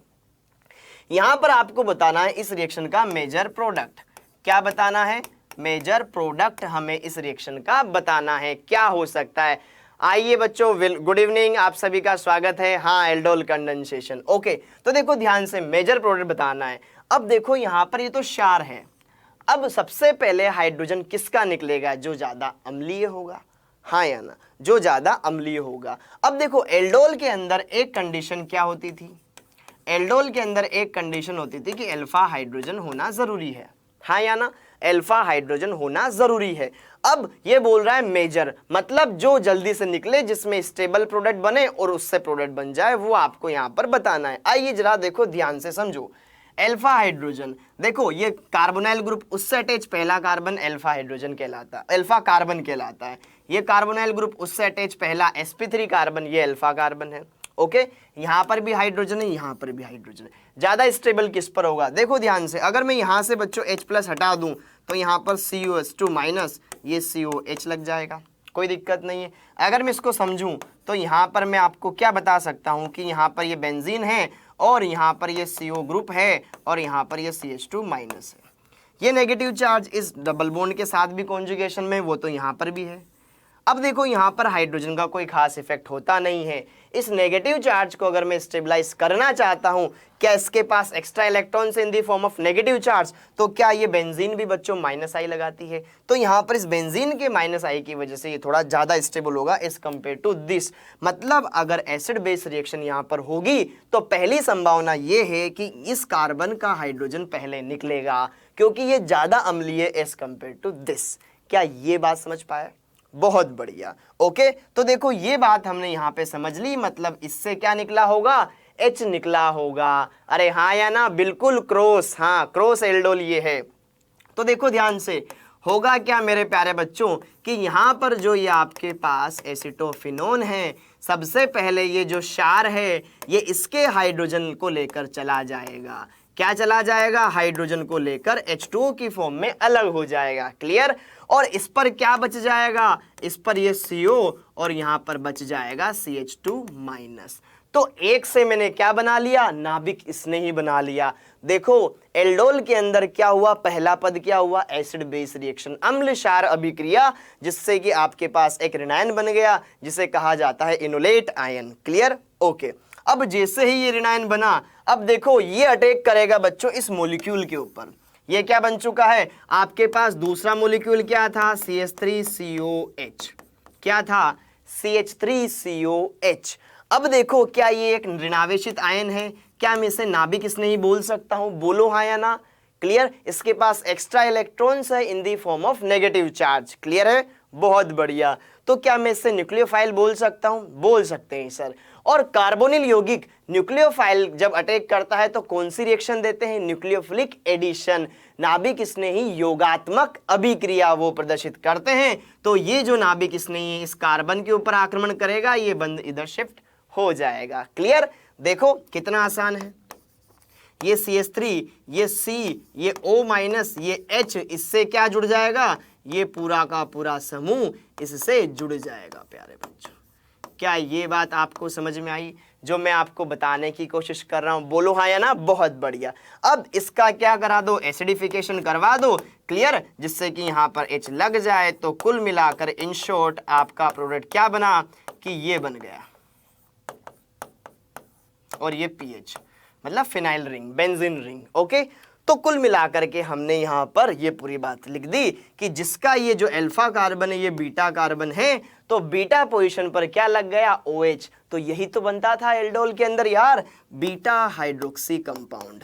[SPEAKER 1] यहां पर आपको बताना है इस रिएक्शन का मेजर प्रोडक्ट। क्या बताना है? मेजर प्रोडक्ट हमें इस रिएक्शन का बताना है, क्या हो सकता है। आइए बच्चों, गुड इवनिंग, आप सभी का स्वागत है। हाँ, एल्डोल कंडेंसेशन। ओके, तो देखो ध्यान से, मेजर प्रोडक्ट बताना है। अब देखो यहाँ पर ये तो क्षार है, अब सबसे पहले हाइड्रोजन किसका निकलेगा, जो ज्यादा अम्लीय होगा, हाँ या ना? जो ज्यादा अम्लीय होगा। अब देखो एल्डोल के अंदर एक कंडीशन क्या होती थी, एल्डोल के अंदर एक कंडीशन होती थी कि अल्फा हाइड्रोजन होना जरूरी है, हाँ या ना? अल्फा हाइड्रोजन होना जरूरी है। अब ये बोल रहा है मेजर, मतलब जो जल्दी से निकले, जिसमें स्टेबल प्रोडक्ट बने और उससे प्रोडक्ट बन जाए, वो आपको यहाँ पर बताना है। आइए जरा देखो, ध्यान से समझो। अल्फा हाइड्रोजन, देखो ये कार्बोनाइल ग्रुप, उससे अटैच पहला कार्बन अल्फा हाइड्रोजन कहलाता है, अल्फा कार्बन कहलाता है। ये कार्बोनाइल ग्रुप, उससे अटैच पहला sp3 कार्बन, ये अल्फा कार्बन है। ओके, यहाँ पर भी हाइड्रोजन है, यहाँ पर भी हाइड्रोजन है। ज्यादा स्टेबल किस पर होगा? देखो ध्यान से, अगर मैं यहाँ से बच्चों H+ हटा दूं तो यहाँ पर COH2- ये COH लग जाएगा, कोई दिक्कत नहीं है। अगर मैं इसको समझूं तो यहाँ पर मैं आपको क्या बता सकता हूँ कि यहाँ पर ये बेंजीन है और यहाँ पर ये CO ग्रुप है और यहाँ पर ये CH2- है। ये नेगेटिव चार्ज इस डबल बॉन्ड के साथ भी कॉन्जुगेशन में, वो तो यहाँ पर भी है। अब देखो यहाँ पर हाइड्रोजन का कोई खास इफेक्ट होता नहीं है। इस नेगेटिव चार्ज को अगर मैं स्टेबलाइज करना चाहता हूँ, क्या इसके पास extra electrons in the form of negative charge, तो क्या ये बेंजीन भी बच्चों -I लगाती है? तो यहाँ पर इस बेंजीन के -I की वजह से ये थोड़ा ज्यादा स्टेबल होगा एज कंपेयर टू दिस। मतलब अगर एसिड बेस रिएक्शन यहाँ पर होगी तो पहली संभावना ये है कि इस कार्बन का हाइड्रोजन पहले निकलेगा, क्योंकि ये ज्यादा अम्लीय एज कंपेयर टू दिस। क्या ये बात समझ पाए? बहुत बढ़िया। ओके, तो देखो ये बात हमने यहाँ पे समझ ली, मतलब इससे क्या निकला होगा, H निकला होगा। अरे हाँ या ना, बिल्कुल क्रॉस, हाँ क्रॉस एल्डोल ये है। तो देखो ध्यान से, होगा क्या मेरे प्यारे बच्चों कि यहाँ पर जो ये आपके पास एसिटोफिनोन है, सबसे पहले ये जो क्षार है ये इसके हाइड्रोजन को लेकर चला जाएगा। क्या चला जाएगा, हाइड्रोजन को लेकर H2O की फॉर्म में अलग हो जाएगा। क्लियर। और इस पर क्या बच जाएगा, इस पर ये CO और यहाँ पर बच जाएगा CH2 माइनस। तो एक से मैंने क्या बना लिया, नाभिक इसने ही बना लिया। देखो एल्डोल के अंदर क्या हुआ, पहला पद क्या हुआ, एसिड बेस रिएक्शन, अम्ल क्षार अभिक्रिया, जिससे कि आपके पास एक ऋणायन बन गया जिसे कहा जाता है इनोलेट आयन। क्लियर। ओके, अब जैसे ही ये ऋणायन बना, अब देखो ये अटैक करेगा बच्चों इस मॉलिक्यूल के ऊपर। ये क्या बन चुका है, आपके पास दूसरा मॉलिक्यूल क्या था, CH3COH। क्या था, CH3COH। अब देखो क्या ये एक ऋणावेशित आयन है, क्या मैं इसे नाभिक इसने ही बोल सकता हूं, बोलो हाँ या ना। क्लियर। इसके पास एक्स्ट्रा इलेक्ट्रॉन्स है in the form of negative charge. Clear है, बहुत बढ़िया। तो क्या मैं इससे न्यूक्लियोफाइल बोल सकता हूं, बोल सकते हैं सर। और कार्बोनिल यौगिक न्यूक्लियोफाइल जब अटैक करता है तो कौन सी रिएक्शन देते हैं, न्यूक्लियोफिलिक एडिशन। नाभिक इसने ही योगात्मक अभिक्रिया वो प्रदर्शित करते हैं। तो ये जो नाभिक इसने ही इस कार्बन के ऊपर आक्रमण करेगा, ये बंद इधर शिफ्ट हो जाएगा। क्लियर। देखो कितना आसान है, ये CH3, ये C, ये O माइनस, ये H, इससे क्या जुड़ जाएगा, ये पूरा का पूरा समूह इससे जुड़ जाएगा। प्यारे बच्चों, क्या ये बात आपको समझ में आई जो मैं आपको बताने की कोशिश कर रहा हूं, बोलो हाँ या ना। बहुत बढ़िया। अब इसका क्या करा दो, एसिडिफिकेशन करवा दो। क्लियर, जिससे कि यहाँ पर H लग जाए। तो कुल मिलाकर इन शॉर्ट आपका प्रोडक्ट क्या बना कि ये बन गया, और ये पीएच मतलब phenyl ring, benzene ring. Okay, तो कुल मिलाकर के हमने यहाँ पर ये पूरी बात लिख दी कि जिसका ये जो अल्फा कार्बन है ये बीटा कार्बन है, तो बीटा पोजीशन पर क्या लग गया, OH। तो यही तो बनता था एल्डोल के अंदर यार, beta hydroxy compound,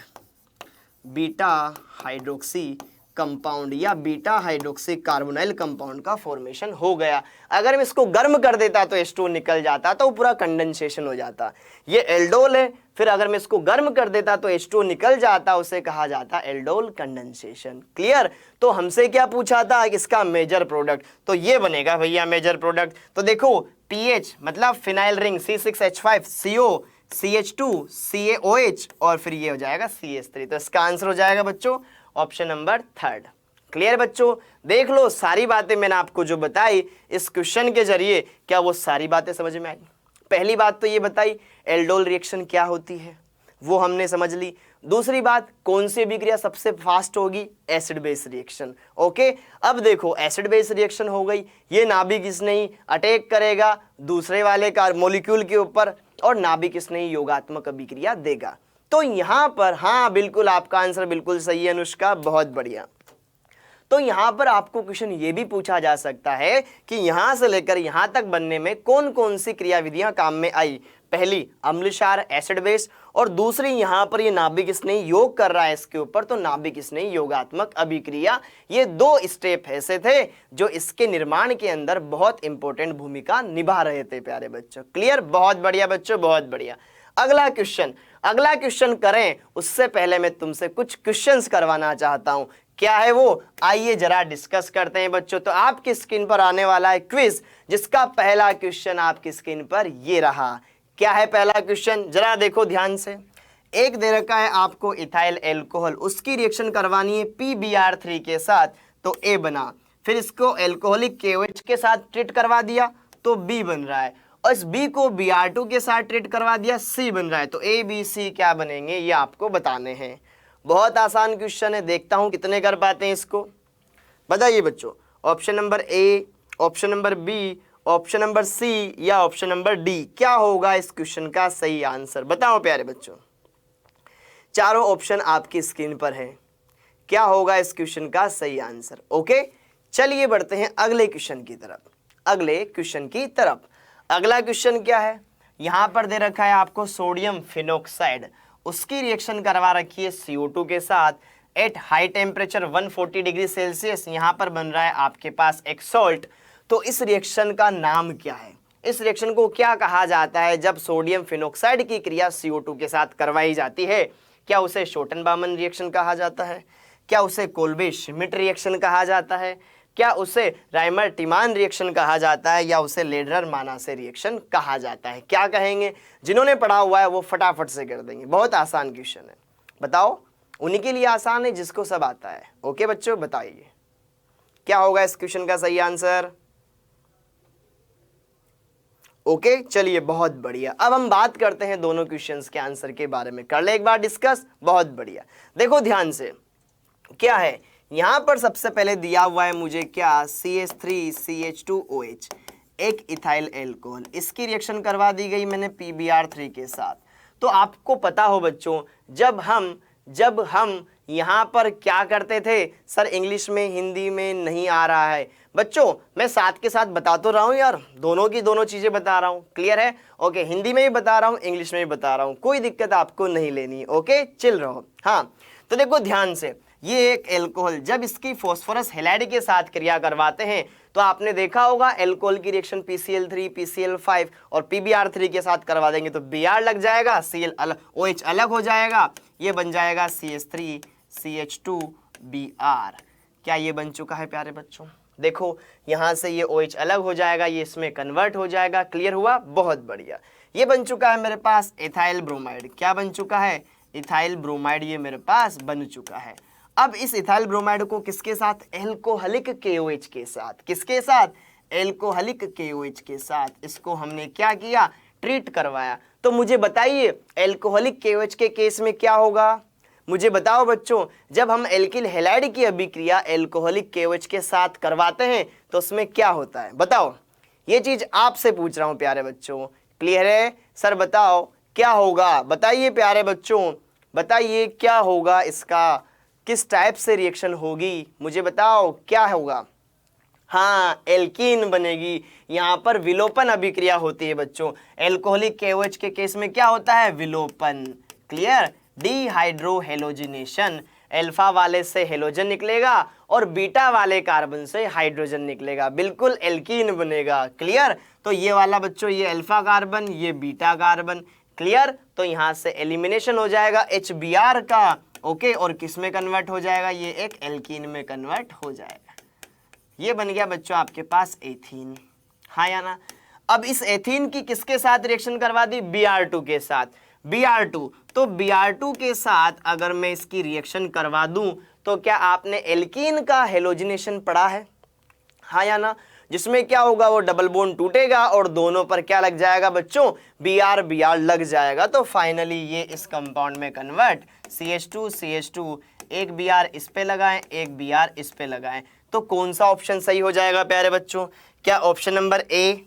[SPEAKER 1] beta hydroxy compound या बीटा हाइड्रोक्सी कार्बोनाइल कंपाउंड का फॉर्मेशन हो गया। अगर मैं इसको गर्म कर देता तो H2O निकल जाता, तो पूरा कंडेंसेशन हो जाता। ये एल्डोल है, फिर अगर मैं इसको गर्म कर देता तो H2O निकल जाता, उसे कहा जाता एल्डोल कंडेंसेशन। क्लियर। तो हमसे क्या पूछा था, इसका मेजर प्रोडक्ट, तो ये बनेगा भैया मेजर प्रोडक्ट। तो देखो पीएच मतलब phenyl ring C6H5CO CH2 CaOH और फिर ये हो जाएगा CH3। तो इसका आंसर हो जाएगा बच्चों ऑप्शन नंबर 3। क्लियर बच्चों, देख लो सारी बातें मैंने आपको जो बताई इस क्वेश्चन के जरिए, क्या वो सारी बातें समझ में आई। पहली बात तो ये बताई एल्डोल रिएक्शन क्या होती है, वो हमने समझ ली। दूसरी बात, कौन सी अभिक्रिया सबसे फास्ट होगी, एसिड बेस रिएक्शन। ओके, अब देखो एसिड बेस रिएक्शन हो गई, ये नाभिक इसने ही अटैक करेगा दूसरे वाले का मॉलिक्यूल के ऊपर, और नाभिक इसने ही योगात्मक अभिक्रिया देगा। तो यहां पर हाँ बिल्कुल आपका आंसर बिल्कुल सही है अनुष्का, बहुत बढ़िया। तो यहां पर आपको क्वेश्चन ये भी पूछा जा सकता है कि यहां से लेकर यहां तक बनने में कौन कौन सी क्रियाविधियां काम में आई। पहली अम्ल क्षार एसिड बेस, और दूसरी यहां पर ये नाभिक इसने योग कर रहा है इसके ऊपर, तो नाभिक इसने योगात्मक अभिक्रिया। ये दो स्टेप ऐसे थे जो इसके निर्माण के अंदर बहुत इंपॉर्टेंट भूमिका निभा रहे थे प्यारे बच्चों। क्लियर, बहुत बढ़िया बच्चों, बहुत बढ़िया। अगला क्वेश्चन करें उससे पहले मैं तुमसे कुछ क्वेश्चंस करवाना चाहता हूं। क्या है वो, आइए जरा डिस्कस करते हैं बच्चों। तो आपकी स्क्रीन पर आने वाला है क्विज, जिसका पहला क्वेश्चन आपकी स्क्रीन पर ये रहा। क्या है पहला क्वेश्चन, जरा देखो ध्यान से। एक दे रखा है आपको इथाइल एल्कोहल, उसकी रिएक्शन करवानी है PBr3 के साथ, तो A बना। फिर इसको एल्कोहलिक KOH के साथ ट्रीट करवा दिया तो B बन रहा है, और इस B को Br2 के साथ ट्रीट करवा दिया, C बन रहा है। तो A B C क्या बनेंगे ये आपको बताने हैं। बहुत आसान क्वेश्चन है, देखता हूं कितने कर पाते हैं इसको। बताइए बच्चों, option number A, option number B, option number C या ऑप्शन नंबर D, क्या होगा इस क्वेश्चन का सही आंसर, बताओ प्यारे बच्चों। चारों ऑप्शन आपकी स्क्रीन पर है, क्या होगा इस क्वेश्चन का सही आंसर। ओके, चलिए बढ़ते हैं अगले क्वेश्चन की तरफ। अगला क्वेश्चन क्या है, यहां पर दे रखा है आपको सोडियम फिनोक्साइड, उसकी रिएक्शन करवा रखी है CO2 के साथ at high temperature 140 degree Celsius. यहां पर बन रहा है आपके पास एक सॉल्ट। तो इस रिएक्शन का नाम क्या है? इस रिएक्शन को क्या कहा जाता है जब सोडियम फिनोक्साइड की क्रिया CO2 के साथ करवाई जाती है? क्या उसे शोटन-बामन रिएक्शन कहा जाता है? क्या उसे कोल्बे-श्मिट रिएक्शन कहा जाता है? क्या उसे राइमर-टिमान रिएक्शन कहा जाता है या उसे लेडरर-मानासे रिएक्शन कहा जाता है? क्या कहेंगे? जिन्होंने पढ़ा हुआ है वो फटाफट से कर देंगे, बहुत आसान क्वेश्चन है। बताओ, उन्हीं के लिए आसान है जिसको सब आता है। ओके बच्चों, बताइए क्या होगा इस क्वेश्चन का सही आंसर? ओके चलिए, बहुत बढ़िया। अब हम बात करते हैं दोनों क्वेश्चंस के आंसर के बारे में। कर ले एक बार डिस्कस। बहुत बढ़िया, देखो ध्यान से क्या है यहां पर। सबसे पहले दिया हुआ है मुझे क्या, CH3CH2OH, एक इथाइल एल्कोहल। इसकी रिएक्शन करवा दी गई मैंने PBr3 के साथ। तो आपको पता हो बच्चों, जब हम यहां पर क्या करते थे, सर इंग्लिश में हिंदी में नहीं आ रहा है बच्चों, मैं साथ के साथ बता तो रहा हूं यार, दोनों की दोनों चीजें बता रहा हूं। क्लियर है? ओके, हिंदी में भी बता रहा हूं, इंग्लिश में भी बता रहा हूं, कोई दिक्कत आपको नहीं लेनी। ओके, चिल रहो। हाँ, तो देखो ध्यान से, ये एक एल्कोहल जब इसकी फास्फोरस हैलाइड के साथ क्रिया करवाते हैं तो आपने देखा होगा एल्कोहल की रिएक्शन PCl3 PCl5 और PBr3 के साथ करवा देंगे तो Br लग जाएगा, Cl अलग, OH अलग हो जाएगा, ये बन जाएगा CH3CH2Br। क्या ये बन चुका है प्यारे बच्चों? देखो यहां से ये OH अलग हो जाएगा, ये इसमें कन्वर्ट हो जाएगा। क्लियर हुआ? बहुत बढ़िया। ये बन चुका है मेरे पास इथाइल ब्रोमाइड। क्या बन चुका है? इथाइल ब्रोमाइड ये मेरे पास बन चुका है। अब इस इथाइल ब्रोमाइड को किसके साथ? एल्कोहलिक KOH के साथ। किसके साथ? एल्कोहलिक KOH के साथ इसको हमने क्या किया? ट्रीट करवाया। तो मुझे बताइए एल्कोहलिक KOH के केस में क्या होगा? मुझे बताओ बच्चों, जब हम एल्किल हैलाइड की अभिक्रिया एल्कोहलिक KOH के साथ करवाते हैं तो उसमें क्या होता है? बताओ, ये चीज आपसे पूछ रहा हूं प्यारे बच्चों। क्लियर है? सर बताओ क्या होगा, बताइए प्यारे बच्चों, बताइए क्या होगा इसका, किस टाइप से रिएक्शन होगी, मुझे बताओ क्या होगा? हाँ, एल्कीन बनेगी। यहाँ पर विलोपन अभिक्रिया होती है बच्चों। एल्कोहलिक KOH के केस में क्या होता है? विलोपन। क्लियर? डिहाइड्रोहेलोजिनेशन, अल्फा वाले से हेलोजन निकलेगा और बीटा वाले कार्बन से हाइड्रोजन निकलेगा, बिल्कुल एल्कीन बनेगा। क्लियर? तो ये वाला बच्चों, ये अल्फा कार्बन, ये बीटा कार्बन। क्लियर? तो यहाँ से एलिमिनेशन हो जाएगा HBr का। ओके, और किस में कन्वर्ट हो जाएगा? ये एक एल्कीन में कन्वर्ट हो जाएगा। ये बन गया बच्चों आपके पास एथीन। हाँ या ना? अब इस एथीन की किसके साथ रिएक्शन करवा दी? Br2 के साथ। Br2, तो Br2 के साथ अगर मैं इसकी रिएक्शन करवा दूं तो क्या आपने एल्कीन का हेलोजिनेशन पढ़ा है? हाँ या ना? जिसमें क्या होगा, वो डबल बॉन्ड टूटेगा और दोनों पर क्या लग जाएगा बच्चों? Br लग जाएगा। तो फाइनली ये इस कंपाउंड में कन्वर्ट, CH2 एक Br इस पे लगाएं, एक Br इस पे लगाएं। तो कौन सा ऑप्शन सही हो जाएगा प्यारे बच्चों? क्या ऑप्शन नंबर ए?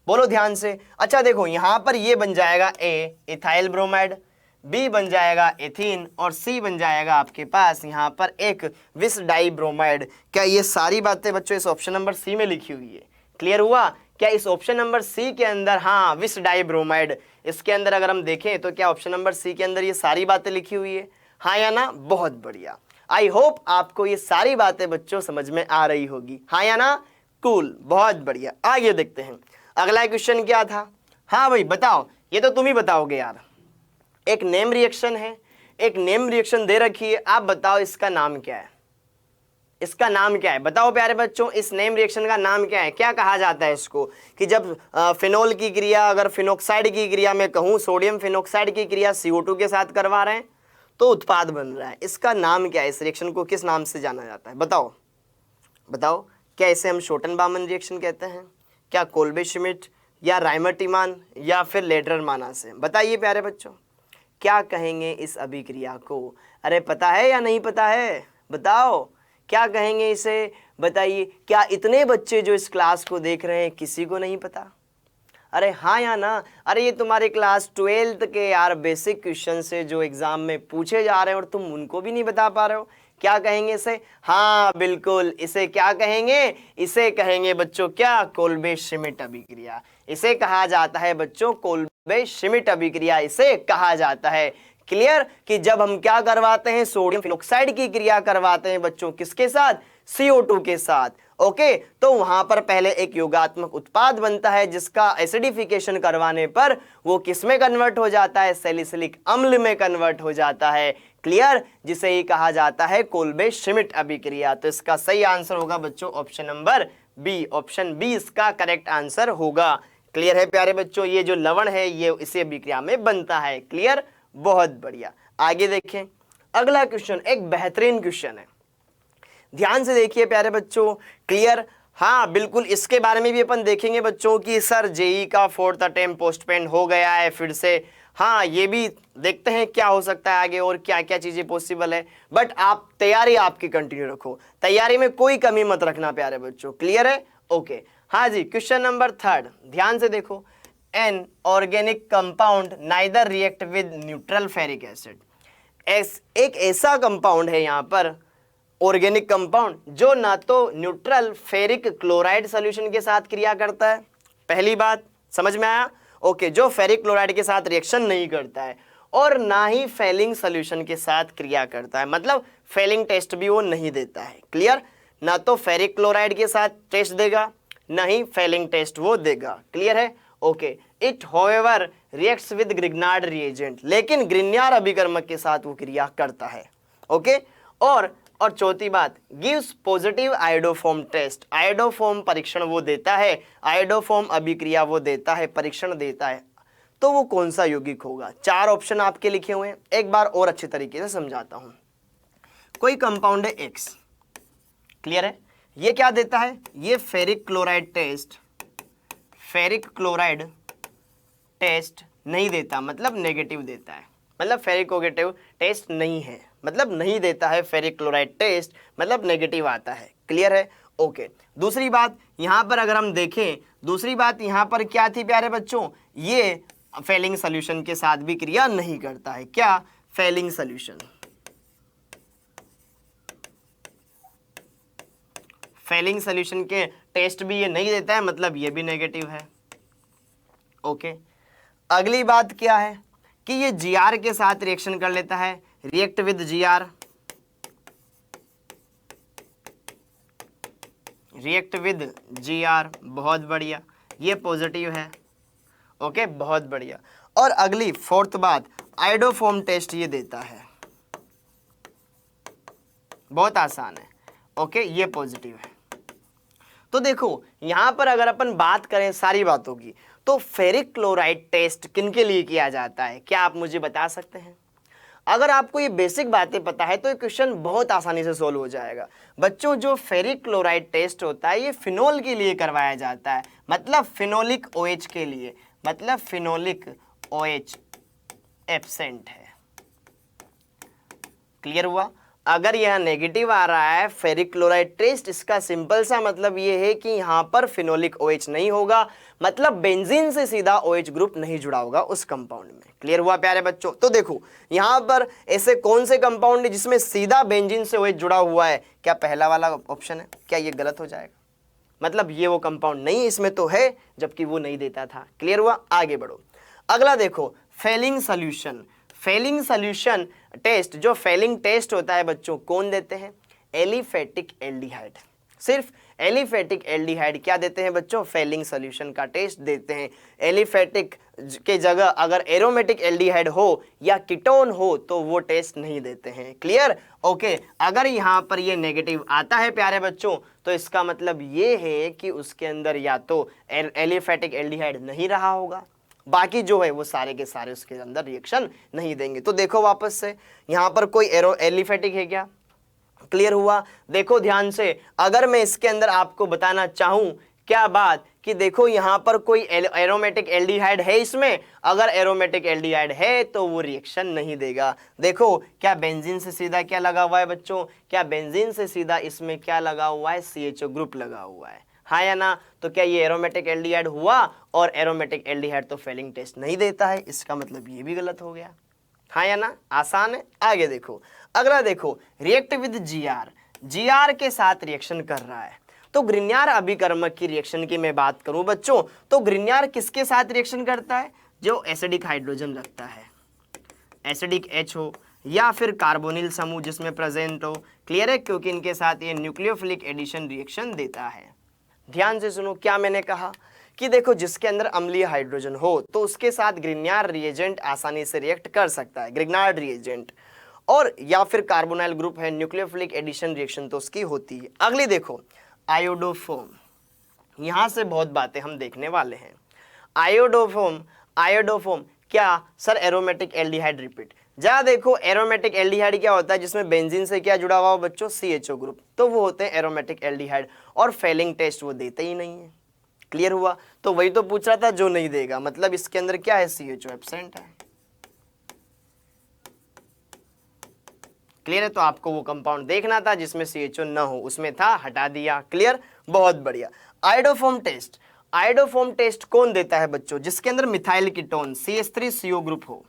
[SPEAKER 1] बोलो ध्यान से। अच्छा देखो, यहां पर ये बन जाएगा ए इथाइल ब्रोमाइड, बी बन जाएगा एथीन और सी बन जाएगा आपके पास यहाँ पर एक विस डाई ब्रोमाइड। क्या ये सारी बातें बच्चों इस ऑप्शन नंबर सी में लिखी हुई है? क्लियर हुआ? क्या इस ऑप्शन नंबर सी के अंदर, हाँ विस डाई ब्रोमाइड, इसके अंदर अगर हम देखें तो क्या ऑप्शन नंबर सी के अंदर ये सारी बातें लिखी हुई है? हाँ या ना? बहुत बढ़िया। आई होप आपको ये सारी बातें बच्चों समझ में आ रही होगी। हाँ या ना? कूल, बहुत बढ़िया। आगे देखते हैं अगला क्वेश्चन क्या था। हाँ भाई बताओ, ये तो तुम ही बताओगे यार। एक नेम रिएक्शन है, एक नेम रिएक्शन दे रखी है, आप बताओ इसका नाम क्या है? इसका नाम क्या है? बताओ प्यारे बच्चों, इस नेम रिएक्शन का नाम क्या है? क्या कहा जाता है इसको? कि जब फिनोल की क्रिया, अगर फिनोक्साइड की क्रिया में कहूँ, सोडियम फिनोक्साइड की क्रिया CO2 के साथ करवा रहे हैं तो उत्पाद बन रहा है। इसका नाम क्या है? इस रिएक्शन को किस नाम से जाना जाता है? बताओ बताओ। क्या इसे हम शोटन-बामन रिएक्शन कहते हैं, क्या कोल्बे-श्मिट या राइमर-टिमान या फिर लेडरर-मानासे? बताइए प्यारे बच्चों, क्या कहेंगे इस अभिक्रिया को? अरे पता है या नहीं पता है? बताओ क्या कहेंगे इसे, बताइए। क्या इतने बच्चे जो इस क्लास को देख रहे हैं किसी को नहीं पता? अरे हाँ या ना? अरे ये तुम्हारे क्लास 12th के यार बेसिक क्वेश्चन से जो एग्जाम में पूछे जा रहे हैं और तुम उनको भी नहीं बता पा रहे हो। क्या कहेंगे इसे? हाँ बिल्कुल, इसे क्या कहेंगे? इसे कहेंगे बच्चों क्या? कोल्बे-श्मिट अभिक्रिया। इसे कहा जाता है बच्चों कोल्बे-श्मिट अभिक्रिया, इसे कहा जाता है। क्लियर? कि जब हम क्या करवाते हैं, सोडियम फिनोक्साइड की क्रिया करवाते हैं बच्चों, किसके साथ? CO2 के साथ। ओके, तो वहां पर पहले एक योगात्मक उत्पाद बनता है जिसका एसिडिफिकेशन करवाने पर वो किस में कन्वर्ट हो जाता है, सैलिसिलिक अम्ल में कन्वर्ट हो जाता है। क्लियर, जिसे ही कहा जाता है कोल्बे श्मिट अभिक्रिया। तो इसका सही आंसर होगा बच्चों option number B, option B इसका करेक्ट आंसर होगा। क्लियर है प्यारे बच्चों, ये जो लवण है ये इसी अभिक्रिया में बनता है। क्लियर, बहुत बढ़िया। आगे देखें, अगला क्वेश्चन एक बेहतरीन क्वेश्चन है, ध्यान से देखिए प्यारे बच्चों। क्लियर, हाँ बिल्कुल, इसके बारे में भी अपन देखेंगे बच्चों कि सर जेई का 4th अटेम्प्ट पोस्टपोन हो गया है फिर से। हाँ, ये भी देखते हैं क्या हो सकता है आगे और क्या क्या चीजें पॉसिबल है। बट आप तैयारी आपकी कंटिन्यू रखो, तैयारी में कोई कमी मत रखना प्यारे बच्चों। क्लियर है, ओके। हाँ जी, क्वेश्चन नंबर 3 ध्यान से देखो। An organic compound neither react with neutral ferric acid. एक ऐसा कंपाउंड है यहाँ पर ऑर्गेनिक कंपाउंड जो ना तो न्यूट्रल फेरिक क्लोराइड सॉल्यूशन के साथ क्रिया करता है, पहली बात समझ में आया। ओके, जो फेरिक क्लोराइड के साथ रिएक्शन नहीं करता है और ना ही फेलिंग सॉल्यूशन के साथ क्रिया करता है, मतलब फेलिंग टेस्ट भी वो नहीं देता है। क्लियर, ना तो फेरिक क्लोराइड के साथ टेस्ट देगा ना ही फेलिंग टेस्ट वो देगा। क्लियर है, okay. It however reacts with Grignard reagent, लेकिन ग्रिग्नार्ड अभिकर्मक के साथ वो क्रिया करता है। ओके, और चौथी बात, gives positive iodoform test, iodoform परीक्षण वो देता है, आयोडोफॉर्म अभिक्रिया वो देता है, परीक्षण देता है। तो वो कौन सा यौगिक होगा? 4 ऑप्शन आपके लिखे हुए हैं, एक बार और अच्छे तरीके से समझाता हूं। कोई कंपाउंड है X, क्लियर है, ये क्या देता है, ये ferric chloride test, ferric chloride test नहीं देता, मतलब नेगेटिव देता है, मतलब फेरिक नेगेटिव टेस्ट नहीं है, मतलब नहीं देता है फेरिक क्लोराइड टेस्ट, मतलब नेगेटिव आता है। क्लियर है, ओके। दूसरी बात यहां पर अगर हम देखें, दूसरी बात यहां पर क्या थी प्यारे बच्चों, ये फेलिंग सॉल्यूशन के साथ भी क्रिया नहीं करता है। क्या? फेलिंग सॉल्यूशन, फेलिंग सॉल्यूशन के टेस्ट भी ये नहीं देता है, मतलब ये भी नेगेटिव है। ओके, अगली बात क्या है कि ये जीआर के साथ रिएक्शन कर लेता है, react with GR, react with GR, बहुत बढ़िया, ये पॉजिटिव है। ओके, बहुत बढ़िया। और अगली 4th बात, आयोडोफॉर्म टेस्ट ये देता है, बहुत आसान है। ओके, ये पॉजिटिव है। तो देखो यहां पर अगर अपन बात करें सारी बातों की, तो फेरिक क्लोराइड टेस्ट किनके लिए किया जाता है, क्या आप मुझे बता सकते हैं? अगर आपको ये बेसिक बातें पता है तो ये क्वेश्चन बहुत आसानी से सोल्व हो जाएगा। बच्चों, जो फेरिक क्लोराइड टेस्ट होता है ये फिनोल के लिए करवाया जाता है, मतलब फिनोलिक OH के लिए, मतलब फिनोलिक OH एब्सेंट है। क्लियर हुआ? अगर यह नेगेटिव आ रहा है फेरिक क्लोराइड टेस्ट, इसका सिंपल सा मतलब ये है कि यहाँ पर फिनोलिक OH नहीं होगा, मतलब बेंजीन से सीधा OH ग्रुप नहीं जुड़ा होगा उस कंपाउंड में। क्लियर हुआ प्यारे बच्चों? तो देखो यहाँ पर ऐसे कौन से कंपाउंड है जिसमें सीधा बेंजीन से OH जुड़ा हुआ है? क्या पहला वाला ऑप्शन है? क्या ये गलत हो जाएगा? मतलब ये वो कंपाउंड नहीं, इसमें तो है जबकि वो नहीं देता था। क्लियर हुआ? आगे बढ़ो। अगला देखो, Fehling solution, Fehling solution test, जो फेलिंग टेस्ट होता है बच्चों कौन देते हैं? एलिफेटिक एल्डिहाइड, सिर्फ एलिफेटिक एल्डिहाइड क्या देते हैं बच्चों? फेलिंग सॉल्यूशन का टेस्ट देते हैं। एलिफेटिक के जगह अगर एरोमेटिक एल्डिहाइड हो या कीटोन हो तो वो टेस्ट नहीं देते हैं। क्लियर? ओके, अगर यहाँ पर ये नेगेटिव आता है प्यारे बच्चों तो इसका मतलब ये है कि उसके अंदर या तो एलिफेटिक एल्डिहाइड नहीं रहा होगा, बाकी जो है वो सारे के सारे उसके अंदर रिएक्शन नहीं देंगे। तो देखो वापस से यहाँ पर कोई एलिफेटिक है क्या? क्लियर हुआ? देखो ध्यान से, अगर मैं इसके अंदर आपको बताना चाहूं क्या बात कि देखो यहाँ पर कोई एरोमेटिक एल्डिहाइड है इसमें, अगर एरोमेटिक एल्डिहाइड है तो वो रिएक्शन नहीं देगा। देखो क्या बेंजीन से सीधा क्या लगा हुआ है बच्चों? क्या बेंजीन से सीधा इसमें क्या लगा हुआ है? CHO ग्रुप लगा हुआ है, हाँ या ना? तो क्या ये एरोमेटिक एल्डिहाइड हुआ? और एरोमेटिक एल्डिहाइड तो फेलिंग टेस्ट नहीं देता है, इसका मतलब ये भी गलत हो गया, हाँ या ना? आसान है। आगे देखो, अगला देखो, रिएक्ट विद जीआर, जीआर के साथ रिएक्शन कर रहा है। तो ग्रिग्नार्ड अभिकर्मक की रिएक्शन की मैं बात करूं बच्चों, तो ग्रिग्नार्ड किसके साथ रिएक्शन करता है? जो एसिडिक हाइड्रोजन रखता है, एसिडिक H हो या फिर कार्बोनिल समूह जिसमें प्रेजेंट हो, क्लियर है, क्योंकि इनके साथ ये न्यूक्लियोफिलिक एडिशन रिएक्शन देता है। ध्यान से सुनो, क्या मैंने कहा कि देखो जिसके अंदर अम्लीय हाइड्रोजन हो तो उसके साथ ग्रिग्नार्ड रिएजेंट आसानी से रिएक्ट कर सकता है, ग्रिग्नार्ड रिएजेंट, और या फिर कार्बोनाइल ग्रुप है, न्यूक्लियोफिलिक एडिशन रिएक्शन तो उसकी होती है। अगली देखो आयोडोफोम, यहां से बहुत बातें हम देखने वाले हैं। आयोडोफोम, आयोडोफोम क्या सर? Aromatic aldehyde repeat. जरा देखो एरोमेटिक एल्डिहाइड क्या होता है? जिसमें बेंजीन से क्या जुड़ा हुआ हो बच्चों? CHO ग्रुप, तो वो होते हैं एरोमेटिक एल्डिहाइड, और फेलिंग टेस्ट वो देते ही नहीं है। क्लियर हुआ? तो वही तो पूछ रहा था, जो नहीं देगा मतलब इसके अंदर क्या है? CHO एब्सेंट है। क्लियर है? तो आपको वो कंपाउंड देखना था जिसमें CHO न हो, उसमें था, हटा दिया। क्लियर, बहुत बढ़िया। आयोडोफोम टेस्ट, आयोडोफोम टेस्ट कौन देता है बच्चों? जिसके अंदर मिथाइल कीटोन CH3CO ग्रुप हो,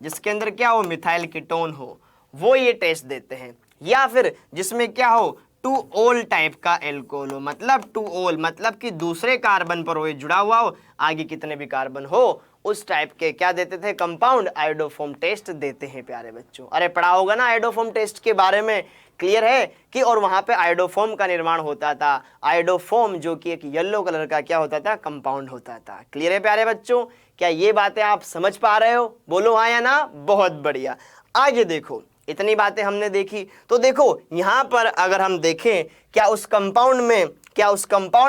[SPEAKER 1] जिसके अंदर क्या हो? मिथाइल कीटोन हो, वो ये टेस्ट देते हैं। या फिर जिसमें क्या हो? 2-ol टाइप का एल्कोहल हो, मतलब 2-ol मतलब कि दूसरे कार्बन पर वो जुड़ा हुआ हो, आगे कितने भी कार्बन हो उस टाइप के क्या देते थे? कंपाउंड आयोडोफोम टेस्ट देते हैं प्यारे बच्चों। अरे पढ़ा होगा ना आयोडोफोम टेस्ट के बारे में, क्लियर है कि और वहां पे आयोडोफोम का निर्माण होता था। आयोडोफोम जो कि एक येलो कलर का क्या होता था? कंपाउंड होता था। क्लियर है प्यारे बच्चों? क्या ये बातें आप समझ पा रहे हो? बोलो हाँ या ना? बहुत बढ़िया। आगे देखो, इतनी बातें हमने देखी, तो देखो यहां पर अगर हम देखें क्या उस कंपाउंड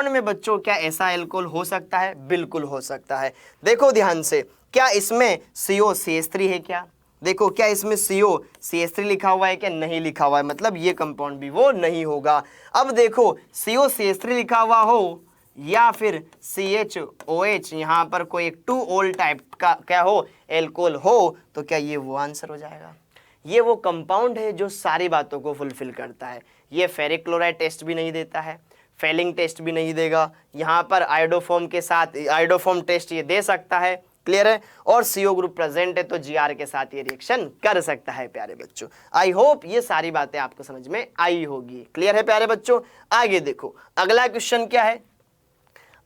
[SPEAKER 1] में बच्चों क्या ऐसा एल्कोहल हो सकता है? बिल्कुल हो सकता है। देखो ध्यान से, क्या इसमें COCH3 है क्या? देखो क्या इसमें COCH3 लिखा हुआ है क्या? नहीं लिखा हुआ है, मतलब ये कंपाउंड भी वो नहीं होगा। अब देखो COCH3 लिखा हुआ हो या फिर CHOH, यहां पर कोई एक 2-ol टाइप का क्या हो? एल्कोहल हो, तो क्या ये वो आंसर हो जाएगा? ये वो कंपाउंड है जो सारी बातों को फुलफिल करता है। ये फेरिक क्लोराइड टेस्ट भी नहीं देता है, फेलिंग टेस्ट भी नहीं देगा, यहाँ पर आयोडोफोम के साथ आयोडोफोम टेस्ट ये दे सकता है। क्लियर है? और CO ग्रुप प्रेजेंट है तो GR के साथ ये रिएक्शन कर सकता है प्यारे बच्चों। आई होप ये सारी बातें आपको समझ में आई होगी। क्लियर है प्यारे बच्चों? आगे देखो अगला क्वेश्चन क्या है।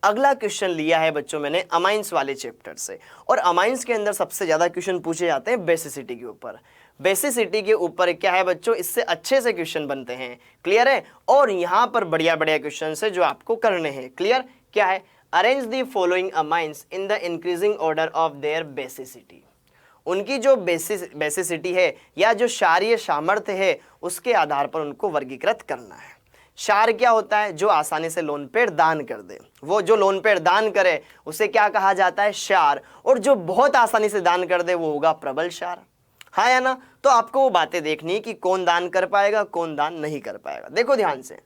[SPEAKER 1] अगला क्वेश्चन लिया है बच्चों मैंने अमाइंस वाले चैप्टर से, और अमाइंस के अंदर सबसे ज्यादा क्वेश्चन पूछे जाते हैं बेसिसिटी के ऊपर। बेसिसिटी के ऊपर क्या है बच्चों? इससे अच्छे से क्वेश्चन बनते हैं। क्लियर है? और यहां पर बढ़िया बढ़िया क्वेश्चन है जो आपको करने हैं। क्लियर? क्या है? Arrange the following amines in the increasing order of their basicity. उनकी जो बेसिसिटी है या जो क्षारीय सामर्थ्य है उसके आधार पर उनको वर्गीकृत करना है। क्षार क्या होता है? जो आसानी से लोन पेड़ दान कर दे, वो जो लोन पेड़ दान करे उसे क्या कहा जाता है? क्षार। और जो बहुत आसानी से दान कर दे वो होगा प्रबल क्षार। हाँ या ना? तो आपको वो बातें देखनी है कि कौन दान कर पाएगा, कौन दान नहीं कर पाएगा। देखो ध्यान से,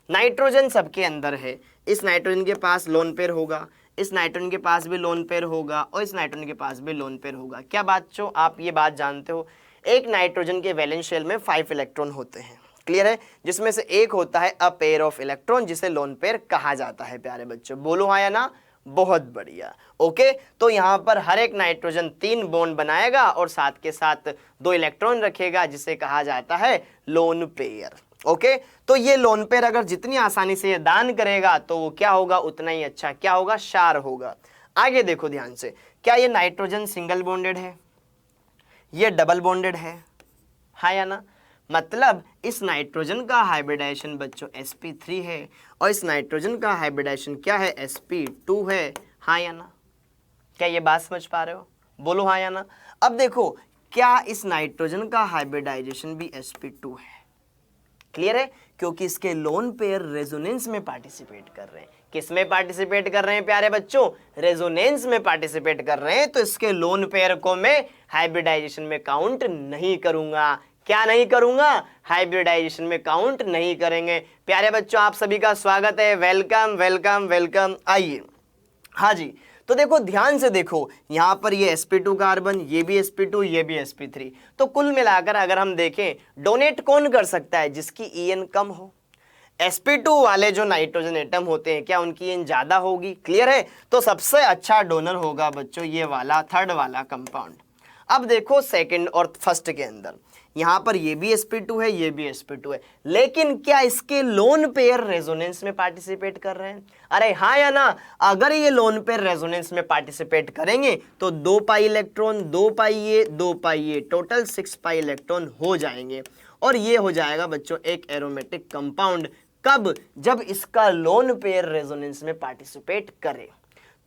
[SPEAKER 1] नाइट्रोजन सबके अंदर है, इस नाइट्रोजन के पास लोन पेयर होगा, इस नाइट्रोजन के पास भी लोन पेयर होगा, और इस नाइट्रोजन के पास भी लोन पेयर होगा। क्या बच्चों आप ये बात जानते हो? एक नाइट्रोजन के वैलेंस शेल में 5 इलेक्ट्रॉन होते हैं। क्लियर है? जिसमें से एक होता है अ पेयर ऑफ इलेक्ट्रॉन, जिसे लोन पेयर कहा जाता है प्यारे बच्चों। बोलो हाँ या ना? बहुत बढ़िया। ओके, तो यहाँ पर हर एक नाइट्रोजन 3 बॉन्ड बनाएगा और साथ के साथ 2 इलेक्ट्रॉन रखेगा, जिसे कहा जाता है लोन पेयर। ओके, तो ये लोन पेयर अगर जितनी आसानी से ये दान करेगा तो वो क्या होगा? उतना ही अच्छा क्या होगा? क्षार होगा। आगे देखो ध्यान से, क्या ये नाइट्रोजन सिंगल बॉन्डेड है? ये डबल बॉन्डेड है? हाँ या ना? मतलब इस नाइट्रोजन का हाइब्रिडाइजेशन बच्चों sp3 है, और इस नाइट्रोजन का हाइब्रिडाइजेशन क्या है? sp2 है। हाँ या ना? क्या ये बात समझ पा रहे हो? बोलो हाँ या ना? अब देखो, क्या इस नाइट्रोजन का हाइब्रिडाइजेशन भी sp2 है? क्लियर है? क्योंकि इसके लोन पेयर रेजोनेंस में पार्टिसिपेट कर रहे हैं। किस में पार्टिसिपेट कर रहे हैं प्यारे बच्चों? रेजोनेंस में पार्टिसिपेट कर रहे हैं, तो इसके लोन पेयर को मैं हाइब्रिडाइजेशन में काउंट नहीं करूंगा। क्या नहीं करूंगा? हाइब्रिडाइजेशन में काउंट नहीं करेंगे। प्यारे बच्चों आप सभी का स्वागत है, वेलकम वेलकम वेलकम। आइए, हाँ जी, तो देखो ध्यान से देखो, यहां पर ये sp2 कार्बन, ये भी sp2, ये भी sp3, तो कुल मिलाकर अगर हम देखें डोनेट कौन कर सकता है? जिसकी En कम हो। sp2 वाले जो नाइट्रोजन एटम होते हैं क्या उनकी En ज्यादा होगी? क्लियर है? तो सबसे अच्छा डोनर होगा बच्चों ये वाला थर्ड वाला कंपाउंड। अब देखो सेकंड और फर्स्ट के अंदर यहां पर ये भी sp2 है, ये भी sp2 है, लेकिन क्या इसके लोन पेयर रेजोनेंस में पार्टिसिपेट कर रहे हैं? अरे हाँ या ना? अगर ये लोन पेयर रेजोनेंस में पार्टिसिपेट करेंगे तो 2 पाई इलेक्ट्रॉन, 2 पाई ये, 2 पाई ये, टोटल 6 पाई इलेक्ट्रॉन हो जाएंगे। और ये हो जाएगा बच्चों एक एरोमेटिक कंपाउंड। कब? जब इसका लोन पेयर रेजोनेंस में पार्टिसिपेट करे।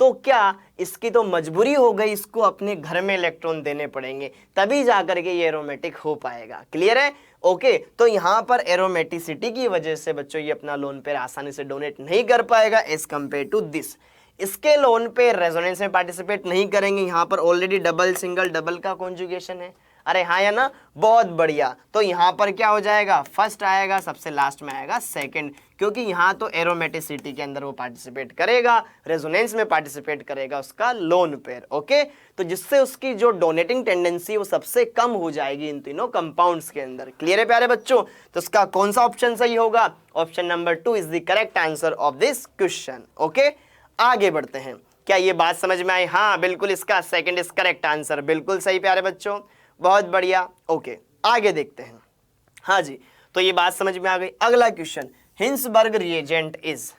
[SPEAKER 1] तो क्या इसकी तो मजबूरी हो गई, इसको अपने घर में इलेक्ट्रॉन देने पड़ेंगे, तभी जाकर के ये एरोमेटिक हो पाएगा। क्लियर है? ओके, तो यहां पर एरोमेटिसिटी की वजह से बच्चों ये अपना लोन पेयर आसानी से डोनेट नहीं कर पाएगा एज कंपेयर टू दिस। इसके लोन पे रेजोनेंस में पार्टिसिपेट नहीं करेंगे। यहां पर ऑलरेडी डबल सिंगल डबल का कॉन्जुगेशन है। अरे हाँ या ना? बहुत बढ़िया। तो यहां पर क्या हो जाएगा? फर्स्ट आएगा, सबसे लास्ट में आएगा सेकंड, क्योंकि यहां तो एरोमेटिसिटी के अंदर वो पार्टिसिपेट करेगा, रेजोनेंस में पार्टिसिपेट करेगा उसका लोन पेयर। ओके, तो जिससे उसकी जो डोनेटिंग टेंडेंसी वो सबसे कम हो जाएगी इन तीनों कंपाउंड्स के अंदर। क्लियर है प्यारे बच्चों? तो इसका कौन सा ऑप्शन सही होगा? Option number 2 is the correct answer of this question. Okay, आगे बढ़ते हैं। क्या ये बात समझ में आई? हाँ बिल्कुल, इसका सेकंड इज करेक्ट आंसर। बिल्कुल सही प्यारे बच्चों, बहुत बढ़िया। ओके, आगे देखते हैं। हाँ जी, तो ये बात समझ में आ गई। अगला question, Hinsberg reagent is,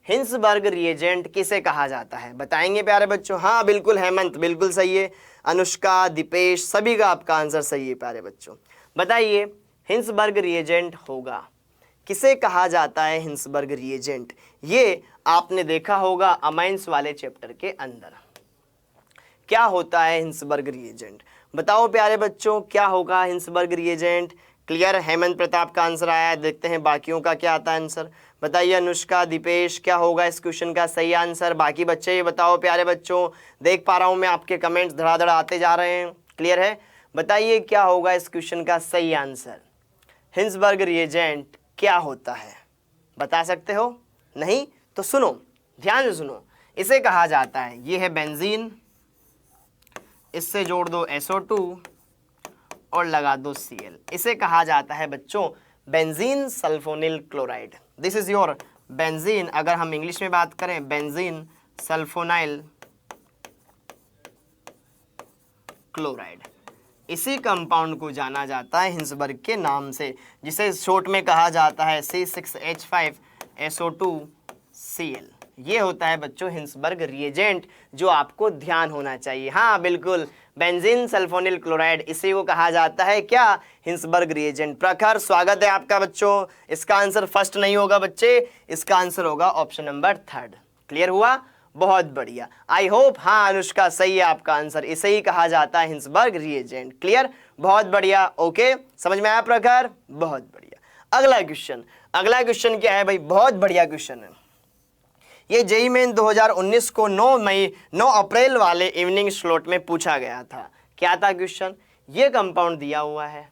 [SPEAKER 1] Hinsberg reagent किसे कहा जाता है? बताएंगे प्यारे बच्चों? हाँ बिल्कुल, हेमंत बिल्कुल सही है, अनुष्का, दीपेश, सभी का आपका आंसर सही है प्यारे बच्चों। बताइए हिंसबर्ग रिएजेंट होगा, किसे कहा जाता है हिंसबर्ग रिएजेंट? ये आपने देखा होगा अमाइंस वाले चैप्टर के अंदर। क्या होता है हिंसबर्ग रिएजेंट? बताओ प्यारे बच्चों, क्या होगा Hinsberg reagent? Clear? Hemant Pratap का आंसर आया है, देखते हैं बाकियों का क्या आता है आंसर। बताइए अनुष्का, दीपेश, क्या होगा इस क्वेश्चन का सही आंसर? बाकी बच्चे ये बताओ प्यारे बच्चों, देख पा रहा हूं मैं आपके कमेंट्स धड़ाधड़ आते जा रहे हैं। क्लियर है? बताइए क्या होगा इस क्वेश्चन का सही आंसर? हिंसबर्ग रिएजेंट क्या होता है? बता सकते हो? नहीं तो सुनो, ध्यान से सुनो। इसे कहा जाता है, ये है बेंजीन, इससे जोड़ दो SO2 और लगा दो Cl। इसे कहा जाता है बच्चों benzene sulphonyl chloride. This is your benzene, अगर हम इंग्लिश में बात करें बेंजीन सल्फोनाइल क्लोराइड। इसी कंपाउंड को जाना जाता है हिंसबर्ग के नाम से, जिसे शॉर्ट में कहा जाता है C6H5SO2Cl। ये होता है बच्चों हिंसबर्ग रिएजेंट, जो आपको ध्यान होना चाहिए। हाँ बिल्कुल, बेंजीन सल्फोनिल क्लोराइड, इसी को कहा जाता है क्या? Hinsberg reagent. प्रखर, स्वागत है आपका बच्चों। इसका आंसर फर्स्ट नहीं होगा बच्चे, इसका आंसर होगा ऑप्शन नंबर 3। क्लियर हुआ? बहुत बढ़िया, आई होप। हाँ अनुष्का, सही है आपका आंसर, इसे ही कहा जाता है हिंसबर्ग रिएजेंट। क्लियर? बहुत बढ़िया। ओके, समझ में आया प्रखर? बहुत बढ़िया। अगला क्वेश्चन, अगला क्वेश्चन क्या है भाई? बहुत बढ़िया क्वेश्चन है ये। जेईई मेन 2019 को 9 अप्रैल वाले इवनिंग स्लॉट में पूछा गया था। क्या था क्वेश्चन? ये कंपाउंड दिया हुआ है,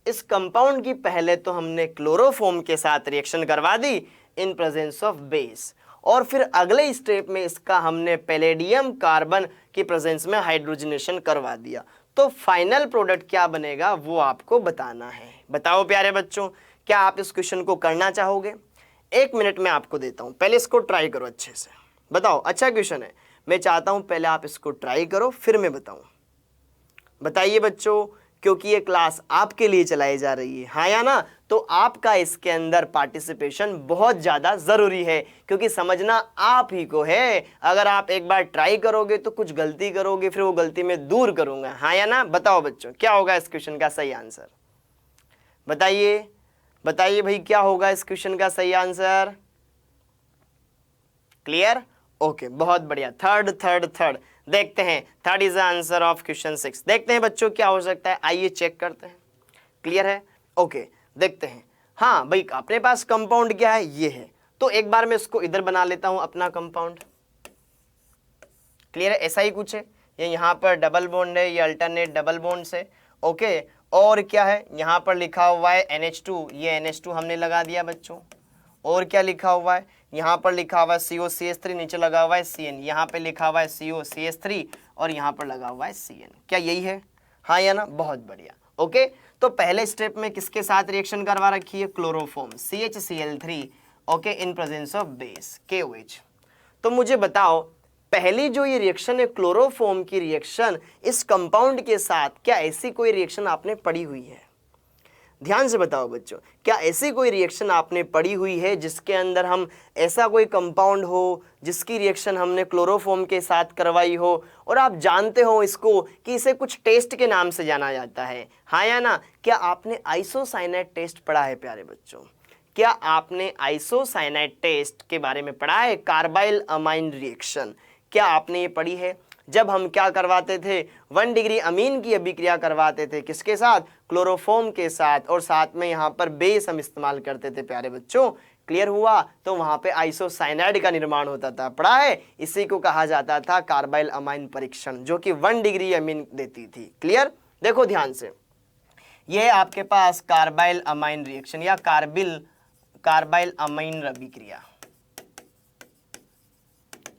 [SPEAKER 1] इस कंपाउंड की पहले तो हमने क्लोरोफॉर्म के साथ रिएक्शन करवा दी इन प्रेजेंस ऑफ बेस, और फिर अगले स्टेप में इसका हमने पैलेडियम कार्बन की प्रेजेंस में हाइड्रोजनेशन करवा दिया। तो फाइनल प्रोडक्ट क्या बनेगा वो आपको बताना है। बताओ प्यारे बच्चों, क्या आप इस क्वेश्चन को करना चाहोगे? 1 मिनट में आपको देता हूं, पहले इसको ट्राई करो अच्छे से। बताओ, अच्छा क्वेश्चन है, मैं चाहता हूं पहले आप इसको ट्राई करो फिर मैं बताऊं। बताइए बच्चों, क्योंकि ये क्लास आपके लिए चलाई जा रही है, हाँ या ना? तो आपका इसके अंदर पार्टिसिपेशन बहुत ज़्यादा ज़रूरी है, क्योंकि समझना आप ही को है। अगर आप एक बार ट्राई करोगे तो कुछ गलती करोगे, फिर वो गलती मैं दूर करूँगा, हाँ या ना? बताओ बच्चों, क्या होगा इस क्वेश्चन का सही आंसर? बताइए, बताइए भाई, क्या होगा इस क्वेश्चन का सही आंसर? क्लियर? ओके, बहुत बढ़िया। थर्ड देखते हैं। Third is the answer of question 6। देखते हैं बच्चों क्या हो सकता है, आइए चेक करते हैं। क्लियर है? ओके, देखते हैं। हाँ भाई, अपने पास कंपाउंड क्या है? ये है। तो एक बार मैं इसको इधर बना लेता हूं अपना कंपाउंड। क्लियर है? ऐसा ही कुछ है, ये यहाँ पर डबल बॉन्ड है, ये अल्टरनेट डबल बॉन्ड है। ओके, और क्या है? यहाँ पर लिखा हुआ है NH2, ये NH2 हमने लगा दिया बच्चों। और क्या लिखा हुआ है? यहाँ पर लिखा हुआ है COCH3, नीचे लगा हुआ है CN, यहाँ पे लिखा हुआ है COCH3 और यहाँ पर लगा हुआ है CN। क्या यही है? हाँ या ना? बहुत बढ़िया। ओके, तो पहले स्टेप में किसके साथ रिएक्शन करवा रखी है? Chloroform CHCl3, okay, in presence of base KOH। तो मुझे बताओ, पहली जो ये रिएक्शन है क्लोरोफॉर्म की रिएक्शन इस कंपाउंड के साथ, क्या ऐसी कोई रिएक्शन आपने पढ़ी हुई है? ध्यान से बताओ बच्चों, क्या ऐसी कोई रिएक्शन आपने पढ़ी हुई है जिसके अंदर हम ऐसा कोई कंपाउंड हो जिसकी रिएक्शन हमने क्लोरोफॉर्म के साथ करवाई हो और आप जानते हो इसको कि इसे कुछ टेस्ट के नाम से जाना जाता है, हाँ या ना? क्या आपने आइसोसाइनेट टेस्ट पढ़ा है प्यारे बच्चों? क्या आपने आइसोसाइनेट टेस्ट के बारे में पढ़ा है? कार्बाइल अमाइन रिएक्शन क्या आपने ये पढ़ी है? जब हम क्या करवाते थे, 1 डिग्री अमीन की अभिक्रिया करवाते थे, किसके साथ? क्लोरोफॉर्म के साथ, और साथ में यहाँ पर बेस हम इस्तेमाल करते थे प्यारे बच्चों। क्लियर हुआ? तो वहाँ पे आइसोसाइनाइड का निर्माण होता था, पढ़ा है? इसी को कहा जाता था कार्बाइल अमाइन परीक्षण, जो कि 1 डिग्री अमीन देती थी। क्लियर? देखो ध्यान से, ये आपके पास कार्बाइल अमाइन रिएक्शन या कार्बाइल अमाइन अभिक्रिया,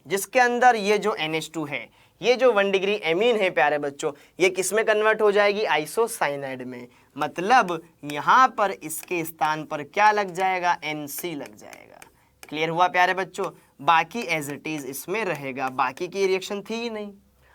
[SPEAKER 1] जिसके अंदर ये जो NH2 है, ये जो 1 डिग्री एमीन है प्यारे बच्चों, ये किस में कन्वर्ट हो जाएगी? आइसोसाइनाइड में। मतलब यहाँ पर इसके स्थान पर क्या लग जाएगा? NC लग जाएगा। क्लियर हुआ प्यारे बच्चों? बाकी एज इट इज इसमें रहेगा, बाकी की रिएक्शन थी ही नहीं,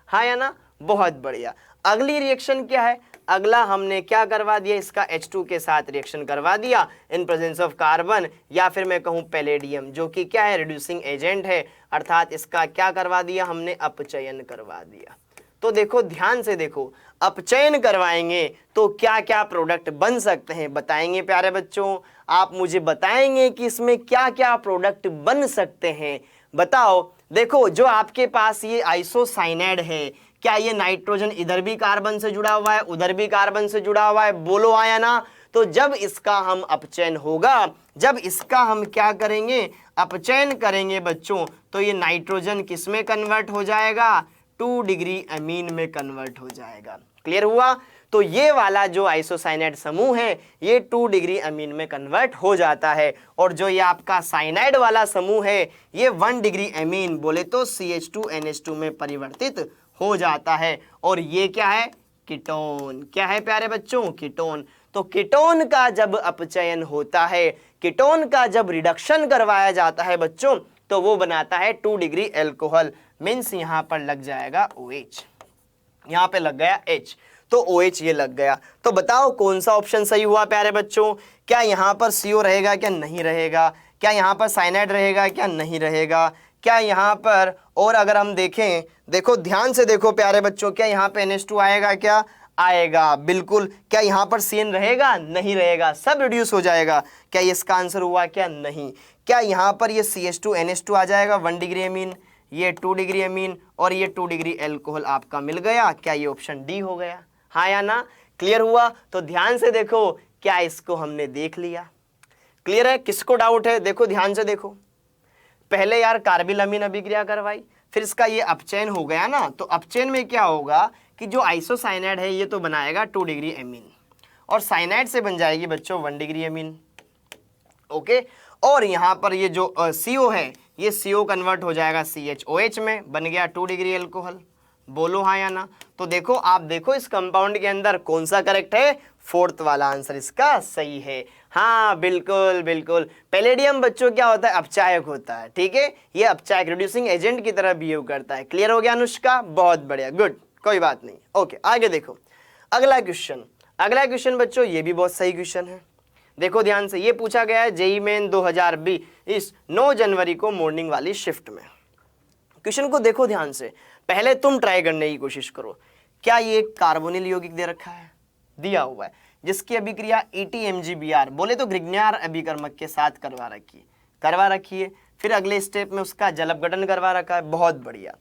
[SPEAKER 1] हाँ या ना? बहुत बढ़िया। अगली रिएक्शन क्या है? अगला हमने क्या करवा दिया? इसका H2 के साथ रिएक्शन करवा दिया इन प्रेजेंस ऑफ कार्बन, या फिर मैं कहूँ पैलेडियम, जो कि क्या है? रिड्यूसिंग एजेंट है, अर्थात इसका क्या करवा दिया हमने? अपचयन करवा दिया। तो देखो ध्यान से देखो, अपचयन करवाएंगे तो क्या क्या प्रोडक्ट बन सकते हैं, बताएंगे प्यारे बच्चों? आप मुझे बताएंगे कि इसमें क्या क्या प्रोडक्ट बन सकते हैं, बताओ। देखो, जो आपके पास ये आइसोसाइनाइड है, क्या ये नाइट्रोजन इधर भी कार्बन से जुड़ा हुआ है, उधर भी कार्बन से जुड़ा हुआ है? बोलो आया ना? तो जब इसका हम अपचयन होगा, जब इसका हम क्या करेंगे? अपचयन करेंगे बच्चों, तो ये नाइट्रोजन किस में कन्वर्ट हो जाएगा? 2 डिग्री अमीन में कन्वर्ट हो जाएगा। क्लियर हुआ? तो ये वाला जो आइसोसाइनाइड समूह है, ये 2 डिग्री अमीन में कन्वर्ट हो जाता है, और जो ये आपका साइनाइड वाला समूह है, ये 1 डिग्री अमीन बोले तो CH2NH2 में परिवर्तित हो जाता है। और ये क्या है? कीटोन। क्या है प्यारे बच्चों? कीटोन। तो कीटोन का जब अपचयन होता है, कीटोन का जब रिडक्शन करवाया जाता है बच्चों, तो वो बनाता है 2 डिग्री एल्कोहल। मीन्स यहाँ पर लग जाएगा OH, यहाँ पे लग गया H, तो OH ये लग गया। तो बताओ कौन सा ऑप्शन सही हुआ प्यारे बच्चों? क्या यहाँ पर CO रहेगा? क्या नहीं रहेगा? क्या यहाँ पर साइनाइड रहेगा? क्या नहीं रहेगा? क्या यहाँ पर, और अगर हम देखें, देखो ध्यान से देखो प्यारे बच्चों, क्या यहाँ पे NH2 आएगा? क्या आएगा? बिल्कुल। क्या यहाँ पर CN रहेगा? नहीं रहेगा, सब रिड्यूस हो जाएगा। क्या ये इसका आंसर हुआ? क्या नहीं। क्या यहाँ पर ये CH2NH2 आ जाएगा? 1 डिग्री अमीन, ये 2 डिग्री अमीन, और ये 2 डिग्री एल्कोहल आपका मिल गया। क्या ये ऑप्शन डी हो गया? हाँ या ना? क्लियर हुआ? तो ध्यान से देखो, क्या इसको हमने देख लिया? क्लियर है? किसको डाउट है? देखो ध्यान से देखो, पहले यार कार्बिल अमीन अभिक्रिया करवाई, फिर इसका ये अपचयन हो गया ना, तो अपचयन में क्या होगा कि जो आइसोसाइनाइड है ये तो बनाएगा 2 डिग्री अमीन, और साइनाइड से बन जाएगी बच्चों 1 डिग्री अमीन। ओके, और यहाँ पर ये जो CO है, ये CO कन्वर्ट हो जाएगा CHOH में, बन गया 2 डिग्री एल्कोहल। बोलो हाँ या ना? तो देखो, आप देखो इस कंपाउंड के अंदर कौन सा करेक्ट है? 4th वाला आंसर इसका सही है। हाँ बिल्कुल बिल्कुल। पैलेडियम बच्चों क्या होता है? अपचायक होता है, ठीक है? ये अपचायक रिड्यूसिंग एजेंट की तरह बिहेव करता है। क्लियर हो गया अनुष्का? बहुत बढ़िया, गुड, कोई बात नहीं। ओके, आगे देखो अगला क्वेश्चन। अगला क्वेश्चन बच्चों ये भी बहुत सही क्वेश्चन है, देखो ध्यान से। ये पूछा गया है जेईई मेन 2020 9 जनवरी को मॉर्निंग वाली शिफ्ट में। क्वेश्चन को देखो ध्यान से, पहले तुम ट्राई करने की कोशिश करो। क्या ये कार्बोनिल यौगिक दे रखा है? दिया हुआ है, जिसकी अभिक्रिया ETMGBr बोले तो ग्रिग्नार अभिकर्मक के साथ करवा रखी है। फिर अगले स्टेप में उसका जल अपघटन करवा रखा है। बहुत बढ़िया।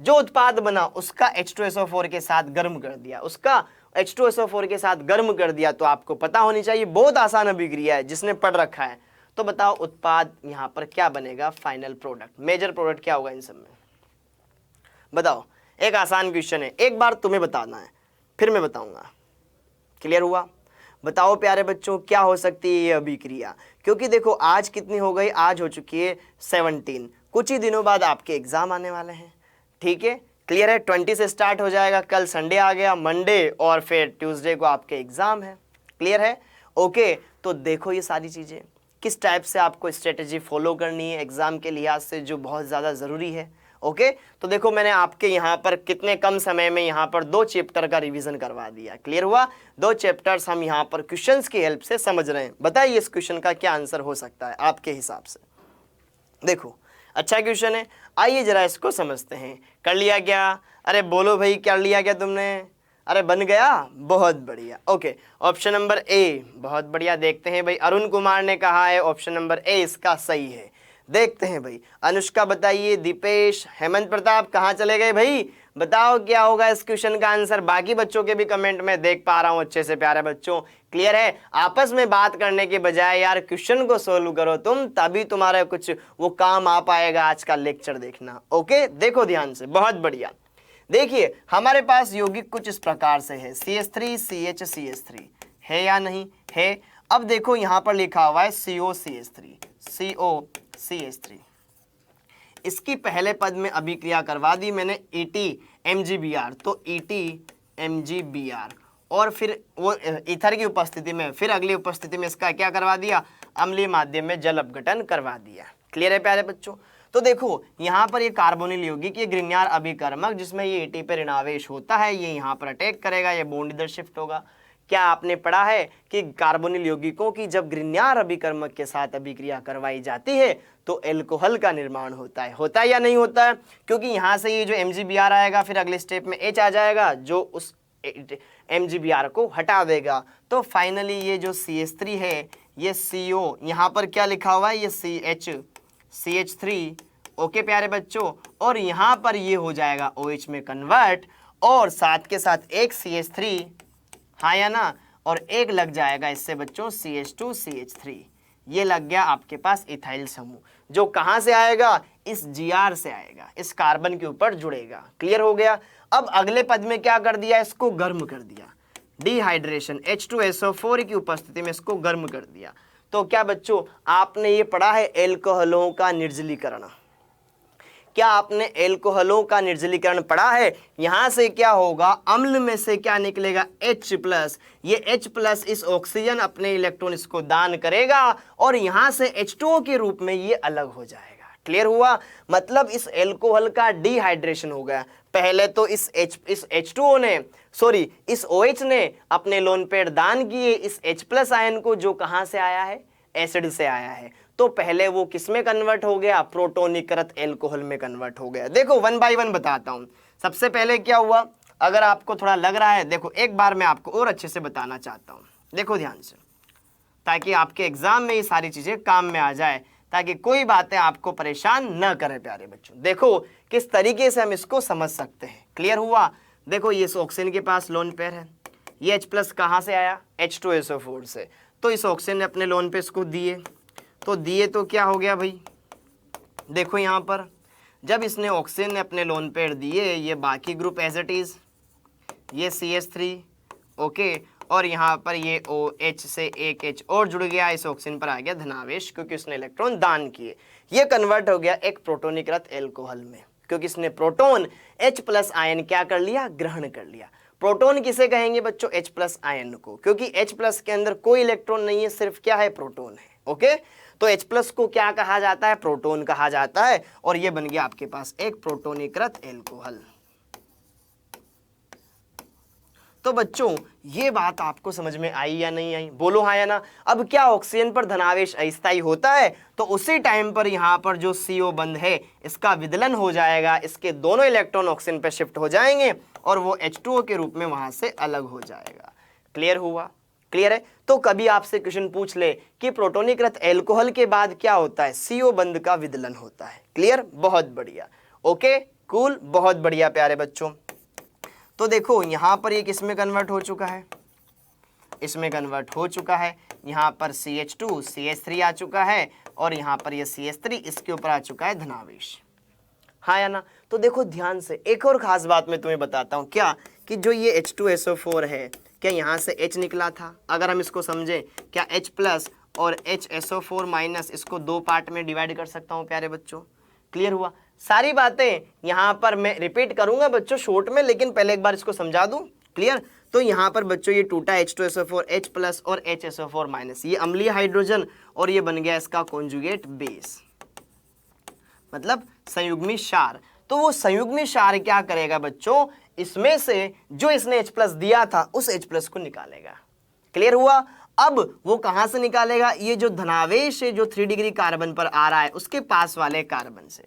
[SPEAKER 1] जो उत्पाद बना उसका H2SO4 के साथ गर्म कर दिया, उसका H2SO4 के साथ गर्म कर दिया, तो आपको पता होनी चाहिए, बहुत आसान अभिक्रिया है, जिसने पढ़ रखा है। तो बताओ उत्पाद यहाँ पर क्या बनेगा? फाइनल प्रोडक्ट, मेजर प्रोडक्ट क्या होगा इन सब में? बताओ, एक आसान क्वेश्चन है, एक बार तुम्हें बताना है, फिर मैं बताऊंगा। क्लियर हुआ? बताओ प्यारे बच्चों, क्या हो सकती है ये अभिक्रिया? क्योंकि देखो आज कितनी हो गई? आज हो चुकी है 17। कुछ ही दिनों बाद आपके एग्जाम आने वाले हैं, ठीक है? क्लियर है? 20 से स्टार्ट हो जाएगा, कल संडे आ गया, मंडे और फिर ट्यूसडे को आपके एग्जाम है। क्लियर है? ओके, तो देखो ये सारी चीज़ें किस टाइप से आपको स्ट्रेटेजी फॉलो करनी है एग्जाम के लिहाज से, जो बहुत ज़्यादा ज़रूरी है। ओके, तो देखो मैंने आपके यहाँ पर कितने कम समय में यहाँ पर 2 चैप्टर का रिवीजन करवा दिया। क्लियर हुआ? 2 चैप्टर्स हम यहाँ पर क्वेश्चंस की हेल्प से समझ रहे हैं। बताइए इस क्वेश्चन का क्या आंसर हो सकता है आपके हिसाब से। देखो अच्छा क्वेश्चन है, आइए जरा इसको समझते हैं। कर लिया क्या? अरे बोलो भाई, कर लिया क्या तुमने? अरे बन गया, बहुत बढ़िया। ओके, ऑप्शन नंबर ए, बहुत बढ़िया। देखते हैं भाई, अरुण कुमार ने कहा है ऑप्शन नंबर ए इसका सही है। देखते हैं भाई, अनुष्का बताइए, दीपेश, हेमंत प्रताप कहाँ चले गए भाई? बताओ क्या होगा इस क्वेश्चन का आंसर। बाकी बच्चों के भी कमेंट में देख पा रहा हूं अच्छे से प्यारे बच्चों। क्लियर है? आपस में बात करने के बजाय यार क्वेश्चन को सोल्व करो तुम, तभी तुम्हारा कुछ वो काम आ पाएगा आज का लेक्चर देखना। ओके, देखो ध्यान से, बहुत बढ़िया। देखिए हमारे पास यौगिक कुछ इस प्रकार से है, CH3 CH CH3 है या नहीं है। अब देखो यहाँ पर लिखा हुआ है COCH3 COCH3। इसकी पहले पद में अभिक्रिया करवा दी मैंने ET-MgBr, तो ET-MgBr, और फिर वो ईथर की उपस्थिति में, फिर अगली उपस्थिति में इसका क्या करवा दिया? अम्लीय माध्यम में जल अपघटन करवा दिया। क्लियर है प्यारे बच्चों? तो देखो यहाँ पर ये कार्बोनिल यौगिक, ये ग्रिग्नार अभिकर्मक जिसमें ये ET पे ऋणावेश होता है, ये यहाँ पर अटैक करेगा, ये बॉन्ड इधर शिफ्ट होगा। क्या आपने पढ़ा है कि कार्बोनिल यौगिकों की जब ग्रिग्नार अभिकर्मक के साथ अभिक्रिया करवाई जाती है तो एल्कोहल का निर्माण होता है या नहीं होता है? क्योंकि यहाँ से ये जो MgBr आएगा, फिर अगले स्टेप में H आ जाएगा जो उस MgBr को हटा देगा। तो फाइनली ये जो CH3 है, ये CO, यहाँ पर क्या लिखा हुआ है? ये CH3। ओके प्यारे बच्चों, और यहाँ पर ये हो जाएगा OH में कन्वर्ट, और साथ के साथ एक CH3, हाँ या ना, और एक लग जाएगा इससे बच्चों CH2 CH3। ये लग गया आपके पास इथाइल समूह, जो कहाँ से आएगा? इस Gr से आएगा, इस कार्बन के ऊपर जुड़ेगा। क्लियर हो गया? अब अगले पद में क्या कर दिया? इसको गर्म कर दिया, डिहाइड्रेशन, H2SO4 की उपस्थिति में इसको गर्म कर दिया। तो क्या बच्चों आपने ये पढ़ा है एल्कोहलों का निर्जलीकरण? क्या आपने एल्कोहलों का निर्जलीकरण पढ़ा है? यहां से क्या होगा? अम्ल में से क्या निकलेगा? H+। ये H+ इस ऑक्सीजन अपने इलेक्ट्रॉन इसको दान करेगा और यहां से H2O के रूप में ये अलग हो जाएगा। क्लियर हुआ? मतलब इस एल्कोहल का डिहाइड्रेशन हो गया। पहले तो इस H2O ने, सॉरी इस OH ने अपने लोन पेयर दान किए इस H+ आयन को, जो कहां से आया है? एसिड से आया है। तो पहले वो किस में कन्वर्ट हो गया? प्रोटोनीकृत एल्कोहल में कन्वर्ट हो गया। देखो 1 बाय 1 बताता हूं। सबसे पहले क्या हुआ, अगर आपको थोड़ा लग रहा है, देखो एक बार मैं आपको और अच्छे से बताना चाहता हूं। देखो ध्यान से, ताकि आपके एग्जाम में ये सारी चीजें काम में आ जाए, ताकि कोई बातें आपको परेशान न करें प्यारे बच्चों। देखो किस तरीके से हम इसको समझ सकते हैं। क्लियर हुआ? देखो ये ऑक्सीजन के पास लोन पेयर है, ये H+ कहाँ से आया? H2SO4 से। तो इस ऑक्सीजन ने अपने लोन पे इसको दिए, तो क्या हो गया भाई? देखो यहाँ पर जब इसने ऑक्सीजन ने अपने लोन पेयर दिए, ये बाकी ग्रुप एज इट इज, ये CH3, ओके, और यहाँ पर ये OH से एक H और जुड़ गया, इस ऑक्सीजन पर आ गया धनावेश क्योंकि उसने इलेक्ट्रॉन दान किए। ये कन्वर्ट हो गया एक प्रोटोनीकृत एल्कोहल में, क्योंकि इसने प्रोटोन H+ आयन क्या कर लिया? ग्रहण कर लिया। प्रोटोन किसे कहेंगे बच्चों? H+ आयन को, क्योंकि H+ के अंदर कोई इलेक्ट्रॉन नहीं है, सिर्फ क्या है? प्रोटोन है। ओके, तो H+ को क्या कहा जाता है? प्रोटोन कहा जाता है, और ये बन गया आपके पास एक प्रोटोनीकृत एल्कोहल। तो बच्चों ये बात आपको समझ में आई या नहीं आई? बोलो हाँ या ना। अब क्या ऑक्सीजन पर धनावेश अस्थायी होता है, तो उसी टाइम पर यहाँ पर जो CO बंध है इसका विदलन हो जाएगा, इसके दोनों इलेक्ट्रॉन ऑक्सीजन पर शिफ्ट हो जाएंगे और वो H2O के रूप में वहां से अलग हो जाएगा। क्लियर हुआ? क्लियर है? तो कभी आपसे क्वेश्चन पूछ ले कि प्रोटोनीकृत एल्कोहल के बाद क्या होता है? CO बंध का विदलन होता है। क्लियर? बहुत बढ़िया। ओके कूल, बहुत बढ़िया प्यारे बच्चों। तो देखो यहाँ पर ये किस में कन्वर्ट हो चुका है? इसमें कन्वर्ट हो चुका है। यहाँ पर CH2 CH3 आ चुका है, और यहाँ पर ये CH3 इसके ऊपर आ चुका है धनावेश। हाँ या ना? तो देखो ध्यान से, एक और खास बात मैं तुम्हें बताता हूँ, क्या कि जो ये H2SO4 है, क्या यहाँ से H निकला था? अगर हम इसको समझें, क्या H+ और HSO4- इसको 2 पार्ट में डिवाइड कर सकता हूँ प्यारे बच्चों? क्लियर हुआ? सारी बातें यहाँ पर मैं रिपीट करूंगा बच्चों शॉर्ट में, लेकिन पहले एक बार इसको समझा दूं। क्लियर? तो यहाँ पर बच्चों ये टूटा H2SO4, H+ और HSO4-, ये अम्लीय हाइड्रोजन, और ये बन गया इसका कॉन्जुगेट बेस, मतलब संयुग्मी क्षार। तो वो संयुग्मी क्षार क्या करेगा बच्चों, इसमें से जो इसने H+ दिया था उस H+ को निकालेगा। क्लियर हुआ। अब वो कहां से निकालेगा, ये जो धनावेश है जो 3 डिग्री कार्बन पर आ रहा है उसके पास वाले कार्बन से।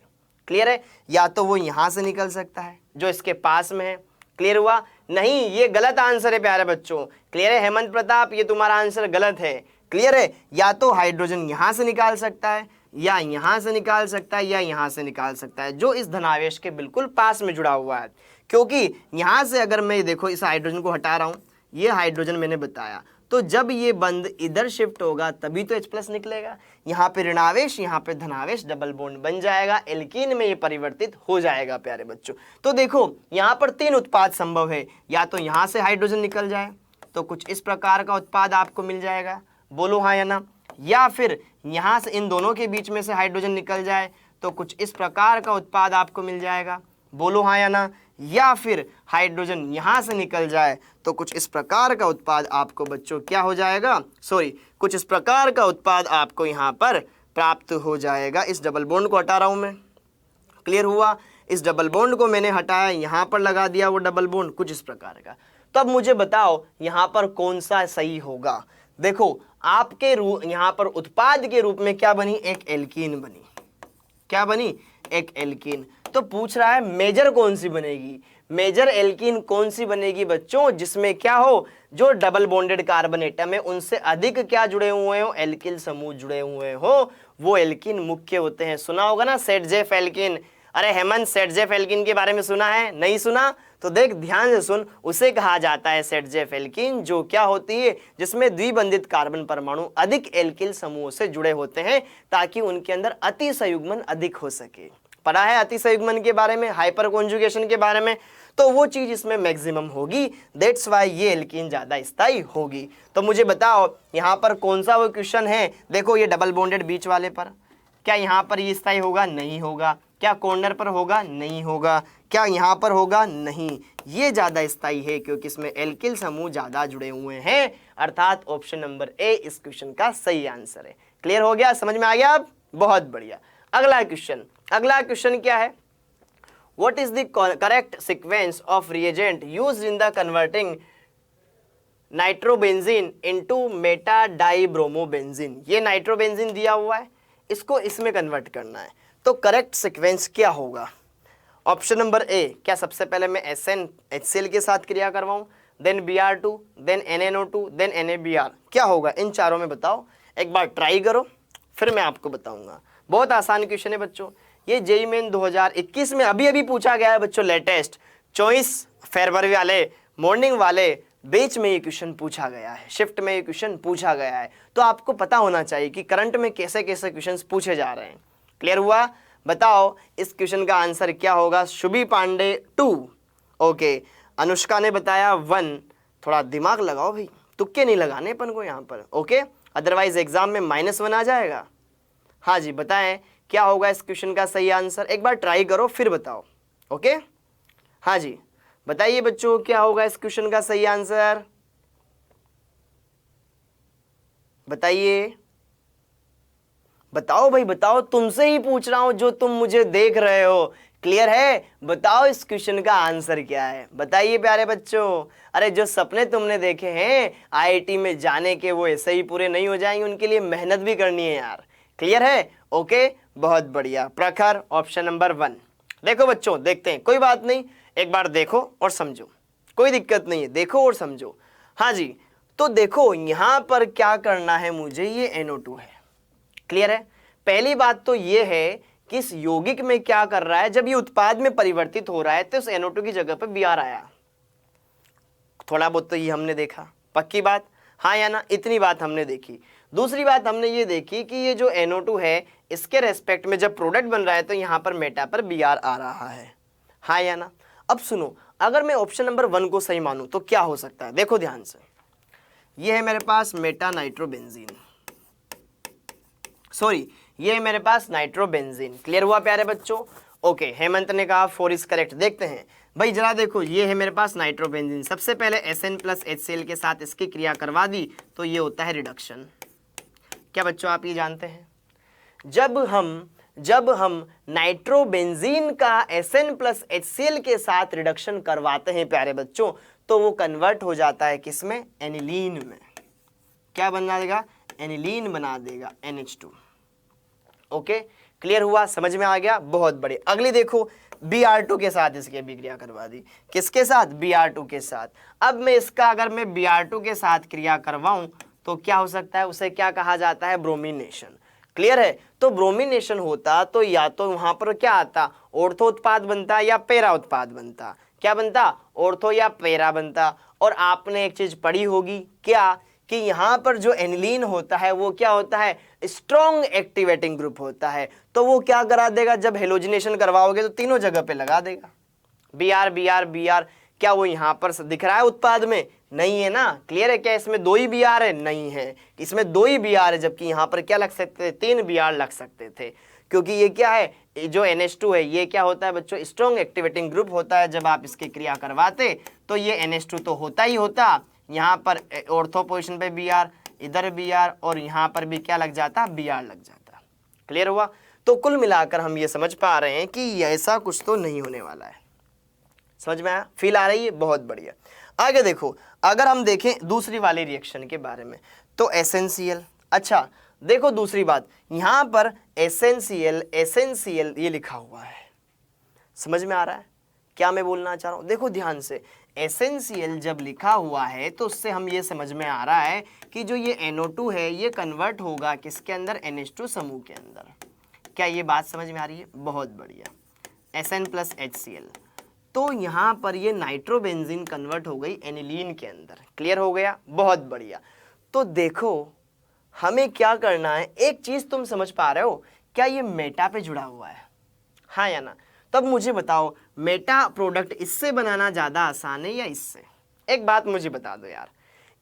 [SPEAKER 1] क्लियर है, या तो वो यहां से निकल सकता है जो इसके पास में है। क्लियर हुआ, नहीं ये गलत आंसर है प्यारे बच्चों। क्लियर है हेमंत प्रताप, ये तुम्हारा आंसर गलत है। क्लियर है, या तो हाइड्रोजन यहां से निकाल सकता है, या यहां से निकाल सकता है, या यहां से निकाल सकता है जो इस धनावेश के बिल्कुल पास में जुड़ा हुआ है। क्योंकि यहां से अगर मैं देखो इस हाइड्रोजन को हटा रहा हूं, ये हाइड्रोजन मैंने बताया, तो जब ये बंद इधर शिफ्ट होगा तभी तो H+ निकलेगा। यहाँ पे ऋणावेश, यहाँ पे धनावेश, डबल बॉन्ड बन जाएगा, एल्कीन में ये परिवर्तित हो जाएगा प्यारे बच्चों। तो देखो यहाँ पर 3 उत्पाद संभव है, या तो यहाँ से हाइड्रोजन निकल जाए तो कुछ इस प्रकार का उत्पाद आपको मिल जाएगा, बोलो हाँ या ना, या फिर यहाँ से इन दोनों के बीच में से हाइड्रोजन निकल जाए तो कुछ इस प्रकार का उत्पाद आपको मिल जाएगा, बोलो हाँ या ना, या फिर हाइड्रोजन यहाँ से निकल जाए तो कुछ इस प्रकार का उत्पाद आपको बच्चों क्या हो जाएगा, कुछ इस प्रकार का उत्पाद आपको यहाँ पर प्राप्त हो जाएगा। इस डबल बॉन्ड को हटा रहा हूँ मैं। क्लियर हुआ, इस डबल बॉन्ड को मैंने हटाया, यहाँ पर लगा दिया वो डबल बॉन्ड कुछ इस प्रकार का। तो अब मुझे बताओ यहाँ पर कौन सा सही होगा। देखो आपके यहाँ पर उत्पाद के रूप में क्या बनी, एक एल्कीन बनी। क्या बनी, एक एल्कीन। तो पूछ रहा है मेजर कौन सी बनेगी, मेजर एल्कीन कौन सी बनेगी बच्चों, जिसमें क्या हो, जो डबल बॉन्डेड कार्बन एटम है उनसे अधिक क्या जुड़े हुए हो, एल्किल समूह जुड़े हुए हो, वो एल्कीन मुख्य होते हैं। सुना होगा ना सेटजेफ एल्कीन। अरे हेमंत सेटजेफ एल्कीन के बारे में सुना है, नहीं सुना तो देख ध्यान से सुन, उसे कहा जाता है सेटजेफ एल्कीन, जो क्या होती है, जिसमें द्विबंधित कार्बन परमाणु अधिक एल्किल समूहों से जुड़े होते हैं ताकि उनके अंदर अति संयुग्मन अधिक हो सके। पढ़ा है अति संयुग्मन के बारे में, हाइपर कॉन्जुगेशन के बारे में, तो वो चीज इसमें मैक्सिमम होगी, दैट्स वाई ये एल्कीन ज्यादा स्थायी होगी। तो मुझे बताओ यहाँ पर कौन सा वो क्वेश्चन है, देखो ये डबल बॉन्डेड बीच वाले पर, क्या यहाँ पर ये स्थायी होगा, नहीं होगा, क्या कॉर्नर पर होगा, नहीं होगा, क्या यहाँ पर होगा, नहीं, ये ज्यादा स्थायी है क्योंकि इसमें एल्किल समूह ज्यादा जुड़े हुए हैं, अर्थात ऑप्शन नंबर ए इस क्वेश्चन का सही आंसर है। क्लियर हो गया, समझ में आ गया अब, बहुत बढ़िया। अगला क्वेश्चन क्या है, what is the correct sequence of reagent used in the converting nitrobenzene into meta dibromobenzene. ये नाइट्रोबेंजीन दिया हुआ है, इसको इसमें कन्वर्ट करना है, तो करेक्ट सीक्वेंस क्या होगा। ऑप्शन नंबर ए, क्या सबसे पहले मैं SnHCl के साथ क्रिया करवाऊं, then Br2, then NNO2, then NaBr, क्या होगा इन चारों में बताओ, एक बार ट्राई करो फिर मैं आपको बताऊंगा। बहुत आसान क्वेश्चन है बच्चों, ये जेईई मेन 2021 में अभी पूछा गया है बच्चों, लेटेस्ट 24 फरवरी वाले मॉर्निंग वाले बीच में ये क्वेश्चन पूछा गया है, शिफ्ट में ये क्वेश्चन पूछा गया है। तो आपको पता होना चाहिए कि करंट में कैसे कैसे क्वेश्चंस पूछे जा रहे हैं। क्लियर हुआ, बताओ इस क्वेश्चन का आंसर क्या होगा। शुभी पांडे 2, ओके, अनुष्का ने बताया 1, थोड़ा दिमाग लगाओ भाई, तुक्के नहीं लगाने अपन को यहाँ पर, ओके, अदरवाइज एग्जाम में -1 आ जाएगा। हाँ जी बताएं क्या होगा इस क्वेश्चन का सही आंसर, एक बार ट्राई करो फिर बताओ, ओके। हाँ जी बताइए बच्चों क्या होगा इस क्वेश्चन का सही आंसर, बताइए, बताओ भाई बताओ, तुमसे ही पूछ रहा हूं जो तुम मुझे देख रहे हो। क्लियर है, बताओ इस क्वेश्चन का आंसर क्या है, बताइए प्यारे बच्चों। अरे जो सपने तुमने देखे हैं आईआईटी में जाने के वो ऐसे ही पूरे नहीं हो जाएंगे, उनके लिए मेहनत भी करनी है यार। क्लियर है, ओके, बहुत बढ़िया। प्रखर ऑप्शन नंबर 1। देखो बच्चों देखते हैं, कोई बात नहीं, एक बार देखो और समझो, कोई दिक्कत नहीं है, देखो और समझो। हाँ जी, तो देखो यहां पर क्या करना है मुझे, ये NO2 है। क्लियर है, पहली बात तो ये है कि इस यौगिक में क्या कर रहा है, जब ये उत्पाद में परिवर्तित हो रहा है तो इस NO2 की जगह पर Br आया, थोड़ा बहुत तो ये हमने देखा, पक्की बात, हाँ या ना, इतनी बात हमने देखी। दूसरी बात हमने ये देखी कि ये जो NO2 है इसके रेस्पेक्ट में जब प्रोडक्ट बन रहा है तो यहाँ पर मेटा पर Br आ रहा है, हाँ या ना। अब सुनो, अगर मैं ऑप्शन नंबर 1 को सही मानूं तो क्या हो सकता है, देखो ध्यान से, ये है मेरे पास मेटा नाइट्रोबेंजीन, सॉरी ये है मेरे पास नाइट्रोबेंजीन। क्लियर हुआ प्यारे बच्चों, ओके, हेमंत ने कहा 4 इज करेक्ट। देखते हैं भाई जरा देखो, ये है मेरे पास नाइट्रोबेंजीन, सबसे पहले SN+HCl के साथ इसकी क्रिया करवा दी तो ये होता है रिडक्शन। क्या बच्चों आप ये जानते हैं, जब हम जब हम नाइट्रोबेंजीन का Sn प्लस HCl के साथ रिडक्शन करवाते हैं प्यारे बच्चों, तो वो कन्वर्ट हो जाता है किसमें? एनिलीन में। क्या बना देगा? एनिलीन बना देगा, NH2। ओके, क्लियर हुआ? समझ में आ गया? बहुत बढ़िया। अगली देखो, Br2 के साथ इसकी अभिक्रिया करवा दी। किसके साथ? Br2 के साथ। अब मैं इसका अगर मैं Br2 के साथ क्रिया करवाऊं तो क्या हो सकता है? उसे क्या कहा जाता है? ब्रोमिनेशन। क्लियर है? तो ब्रोमिनेशन होता तो या तो वहां पर क्या आता? ऑर्थो उत्पाद बनता या पैरा उत्पाद बनता। क्या बनता? ऑर्थो या पैरा बनता। और आपने एक चीज पढ़ी होगी क्या, कि यहां पर जो एनिलीन होता है वो क्या होता है? स्ट्रॉन्ग एक्टिवेटिंग ग्रुप होता है। तो वो क्या करा देगा? जब हेलोजिनेशन करवाओगे तो तीनों जगह पे लगा देगा। Br Br Br, क्या वो यहां पर दिख रहा है उत्पाद में? नहीं है ना। क्लियर है? क्या इसमें 2 ही Br है? नहीं है, इसमें 2 ही Br है, जबकि यहां पर क्या लग सकते थे? 3 Br लग सकते थे, क्योंकि ये क्या है? जो NH2 है ये क्या होता है बच्चों? स्ट्रॉन्ग एक्टिवेटिंग ग्रुप होता है। जब आप इसकी क्रिया करवाते तो ये NH2 तो होता ही होता, यहाँ पर ऑर्थो पोजिशन पे Br, इधर Br, और यहाँ पर भी क्या लग जाता? Br लग जाता। क्लियर हुआ? तो कुल मिलाकर हम ये समझ पा रहे हैं कि ऐसा कुछ तो नहीं होने वाला है। समझ में आया? फील आ रही है? बहुत बढ़िया। आगे देखो, अगर हम देखें दूसरी वाली रिएक्शन के बारे में, तो एसेंशियल। अच्छा देखो दूसरी बात, यहां पर एसेंशियल ये लिखा हुआ है। समझ में आ रहा है क्या मैं बोलना चाह रहा हूं? देखो ध्यान से, एसेंशियल जब लिखा हुआ है तो उससे हम ये समझ में आ रहा है कि जो ये NO2 है ये कन्वर्ट होगा किसके अंदर? NH2 समूह के अंदर। क्या ये बात समझ में आ रही है? बहुत बढ़िया। Sn प्लस HCl, तो यहाँ पर ये नाइट्रोबेंजीन कन्वर्ट हो गई एनिलीन के अंदर। क्लियर हो गया? बहुत बढ़िया। तो देखो हमें क्या करना है, एक चीज तुम समझ पा रहे हो? क्या ये मेटा पे जुड़ा हुआ है? हाँ या ना? तब मुझे बताओ, मेटा प्रोडक्ट इससे बनाना ज्यादा आसान है या इससे? एक बात मुझे बता दो यार,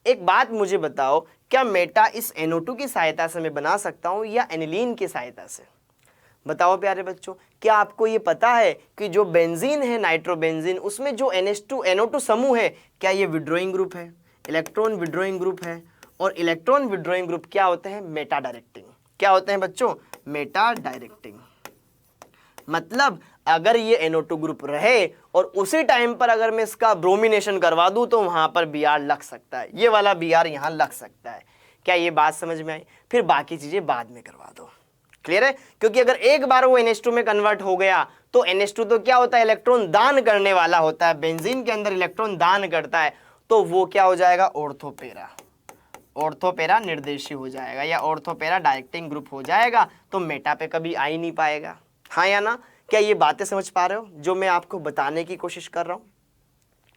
[SPEAKER 1] एक बात मुझे बताओ, क्या मेटा इस NO2 की सहायता से मैं बना सकता हूं या एनिलीन की सहायता से? बताओ प्यारे बच्चों, क्या आपको ये पता है कि जो बेंजीन है नाइट्रोबेंजीन, उसमें जो NO2 समूह है, क्या ये विड्रॉइंग ग्रुप है? इलेक्ट्रॉन विड्रॉइंग ग्रुप है। और इलेक्ट्रॉन विड्रॉइंग ग्रुप क्या होते हैं? Meta directing. क्या होते हैं बच्चों? Meta directing. मतलब अगर ये NO2 ग्रुप रहे और उसी टाइम पर अगर मैं इसका ब्रोमिनेशन करवा दूं तो वहां पर Br लग सकता है, ये वाला Br यहां लग सकता है। क्या ये बात समझ में आई? फिर बाकी चीजें बाद में करवा दो। क्लियर है? क्योंकि अगर एक बार वो NH2 में कन्वर्ट हो गया तो NH2 तो क्या होता है? इलेक्ट्रॉन दान करने वाला होता है, बेंजीन के अंदर इलेक्ट्रॉन दान करता है, तो वो क्या हो जाएगा? ऑर्थोपेरा निर्देशी हो जाएगा या ऑर्थोपेरा डायरेक्टिंग ग्रुप हो जाएगा, तो मेटा पे कभी आ ही नहीं पाएगा। हाँ या ना? क्या ये बातें समझ पा रहे हो जो मैं आपको बताने की कोशिश कर रहा हूं?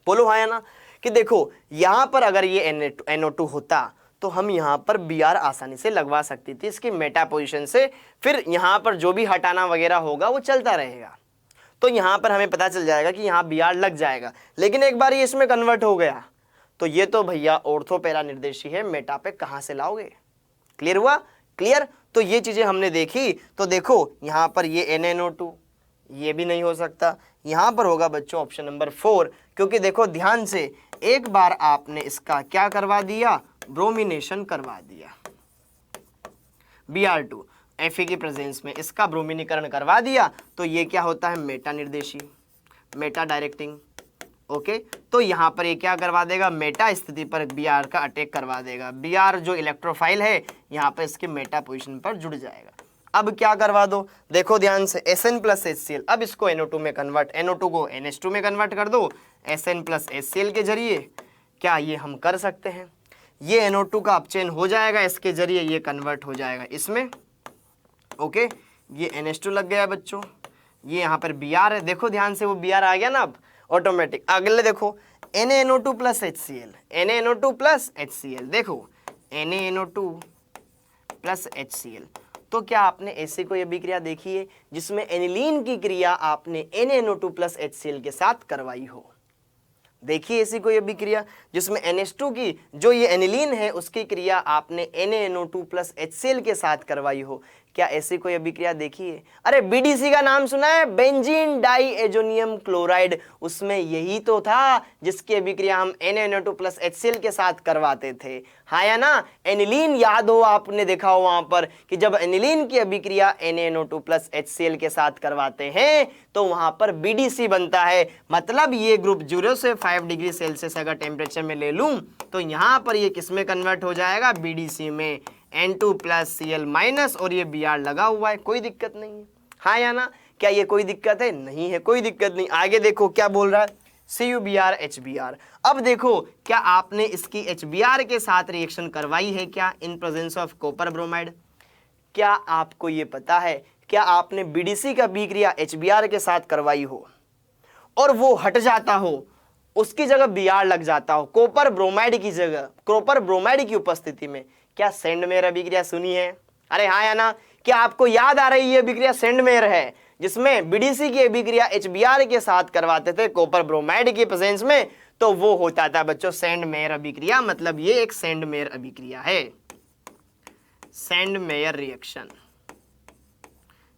[SPEAKER 1] बोलो हाँ या ना? कि देखो यहां पर अगर ये NO2 होता तो हम यहां पर Br आसानी से लगवा सकती थी इसकी मेटा पोजीशन से, फिर यहां पर जो भी हटाना वगैरह होगा वो चलता रहेगा, तो यहां पर हमें पता चल जाएगा कि यहां Br लग जाएगा। लेकिन एक बार ये इसमें कन्वर्ट हो गया तो ये तो भैया ऑर्थोपेरा निर्देशी है, मेटा पे कहां से लाओगे? क्लियर हुआ? क्लियर? तो ये चीजें हमने देखी। तो देखो यहां पर ये NaNO2 ये भी नहीं हो सकता, यहां पर होगा बच्चों ऑप्शन नंबर 4, क्योंकि देखो ध्यान से, एक बार आपने इसका क्या करवा दिया? ब्रोमिनेशन करवा दिया। Br2 Fe की प्रेजेंस में इसका ब्रोमिनीकरण करवा दिया तो ये क्या होता है? मेटा निर्देशी, मेटा डायरेक्टिंग। ओके, तो यहां पर ये क्या करवा देगा? मेटा स्थिति पर Br का अटैक करवा देगा। Br जो इलेक्ट्रोफाइल है यहां पर इसके मेटा पोजीशन पर जुड़ जाएगा। अब क्या करवा दो? देखो ध्यान से, Sn प्लस HCl, अब इसको NO2 में कन्वर्ट, NO2 को NH2 में कन्वर्ट कर दो Sn प्लस HCl के जरिए। क्या ये हम कर सकते हैं? ये NO2 का अपचयन हो जाएगा, इसके जरिए ये कन्वर्ट हो जाएगा इसमें। ओके, ये NH2 लग गया बच्चों, ये यहाँ पर Br है। देखो ध्यान से, वो Br आ गया ना अब ऑटोमेटिक। अगले देखो NaNO2 plus HCl, NaNO2 plus HCl, देखो NaNO2 प्लस HCl। तो क्या आपने ऐसी कोई अभिक्रिया देखी है जिसमें एनिलीन की क्रिया आपने NaNO2 प्लस HCl के साथ करवाई हो? देखिए ऐसी कोई अभिक्रिया जिसमें NH2 की जो ये एनिलीन है उसकी क्रिया आपने NaNO2 प्लस HCl के साथ करवाई हो? क्या ऐसी कोई अभिक्रिया देखी है? अरे बीडीसी का नाम सुना है, बेंजीन डाइएजोनियम क्लोराइड, उसमें यही तो था जिसकी अभिक्रिया हम NaNO2 प्लस HCl के साथ करवाते थे, हाँ या ना। एनिलीन याद हो, आपने देखा हो वहां पर कि जब एनिलीन की अभिक्रिया NaNO2 प्लस HCl के साथ करवाते हैं तो वहां पर बीडीसी बनता है। मतलब ये ग्रुप 0 से 5 डिग्री सेल्सियस अगर टेम्परेचर में ले लूं तो यहां पर ये किस में कन्वर्ट हो जाएगा? बीडीसी में, N2 प्लस Cl माइनस, और ये Br लगा हुआ है, कोई दिक्कत नहीं है, हाँ या ना। क्या ये कोई दिक्कत है? नहीं है, कोई दिक्कत नहीं। आगे देखो क्या बोल रहा है, CuBr HBr। अब देखो क्या आपने इसकी HBr के साथ रिएक्शन करवाई है क्या in presence of copper bromide? क्या आपको ये पता है, क्या आपने बीडीसी का अभिक्रिया HBr के साथ करवाई हो और वो हट जाता हो, उसकी जगह Br लग जाता हो, कॉपर ब्रोमाइड की जगह, कॉपर ब्रोमाइड की उपस्थिति में? क्या सेंडमेयर अभिक्रिया सुनी है? अरे हाँ या ना। क्या आपको याद आ रही है अभिक्रिया सेंडमेयर है, जिसमें बीडीसी की अभिक्रिया HBr के साथ करवाते थे कॉपर ब्रोमाइड की प्रेजेंस में, तो वो होता था बच्चों सेंडमेयर अभिक्रिया। मतलब ये एक सेंडमेयर अभिक्रिया है, सेंडमेयर रिएक्शन।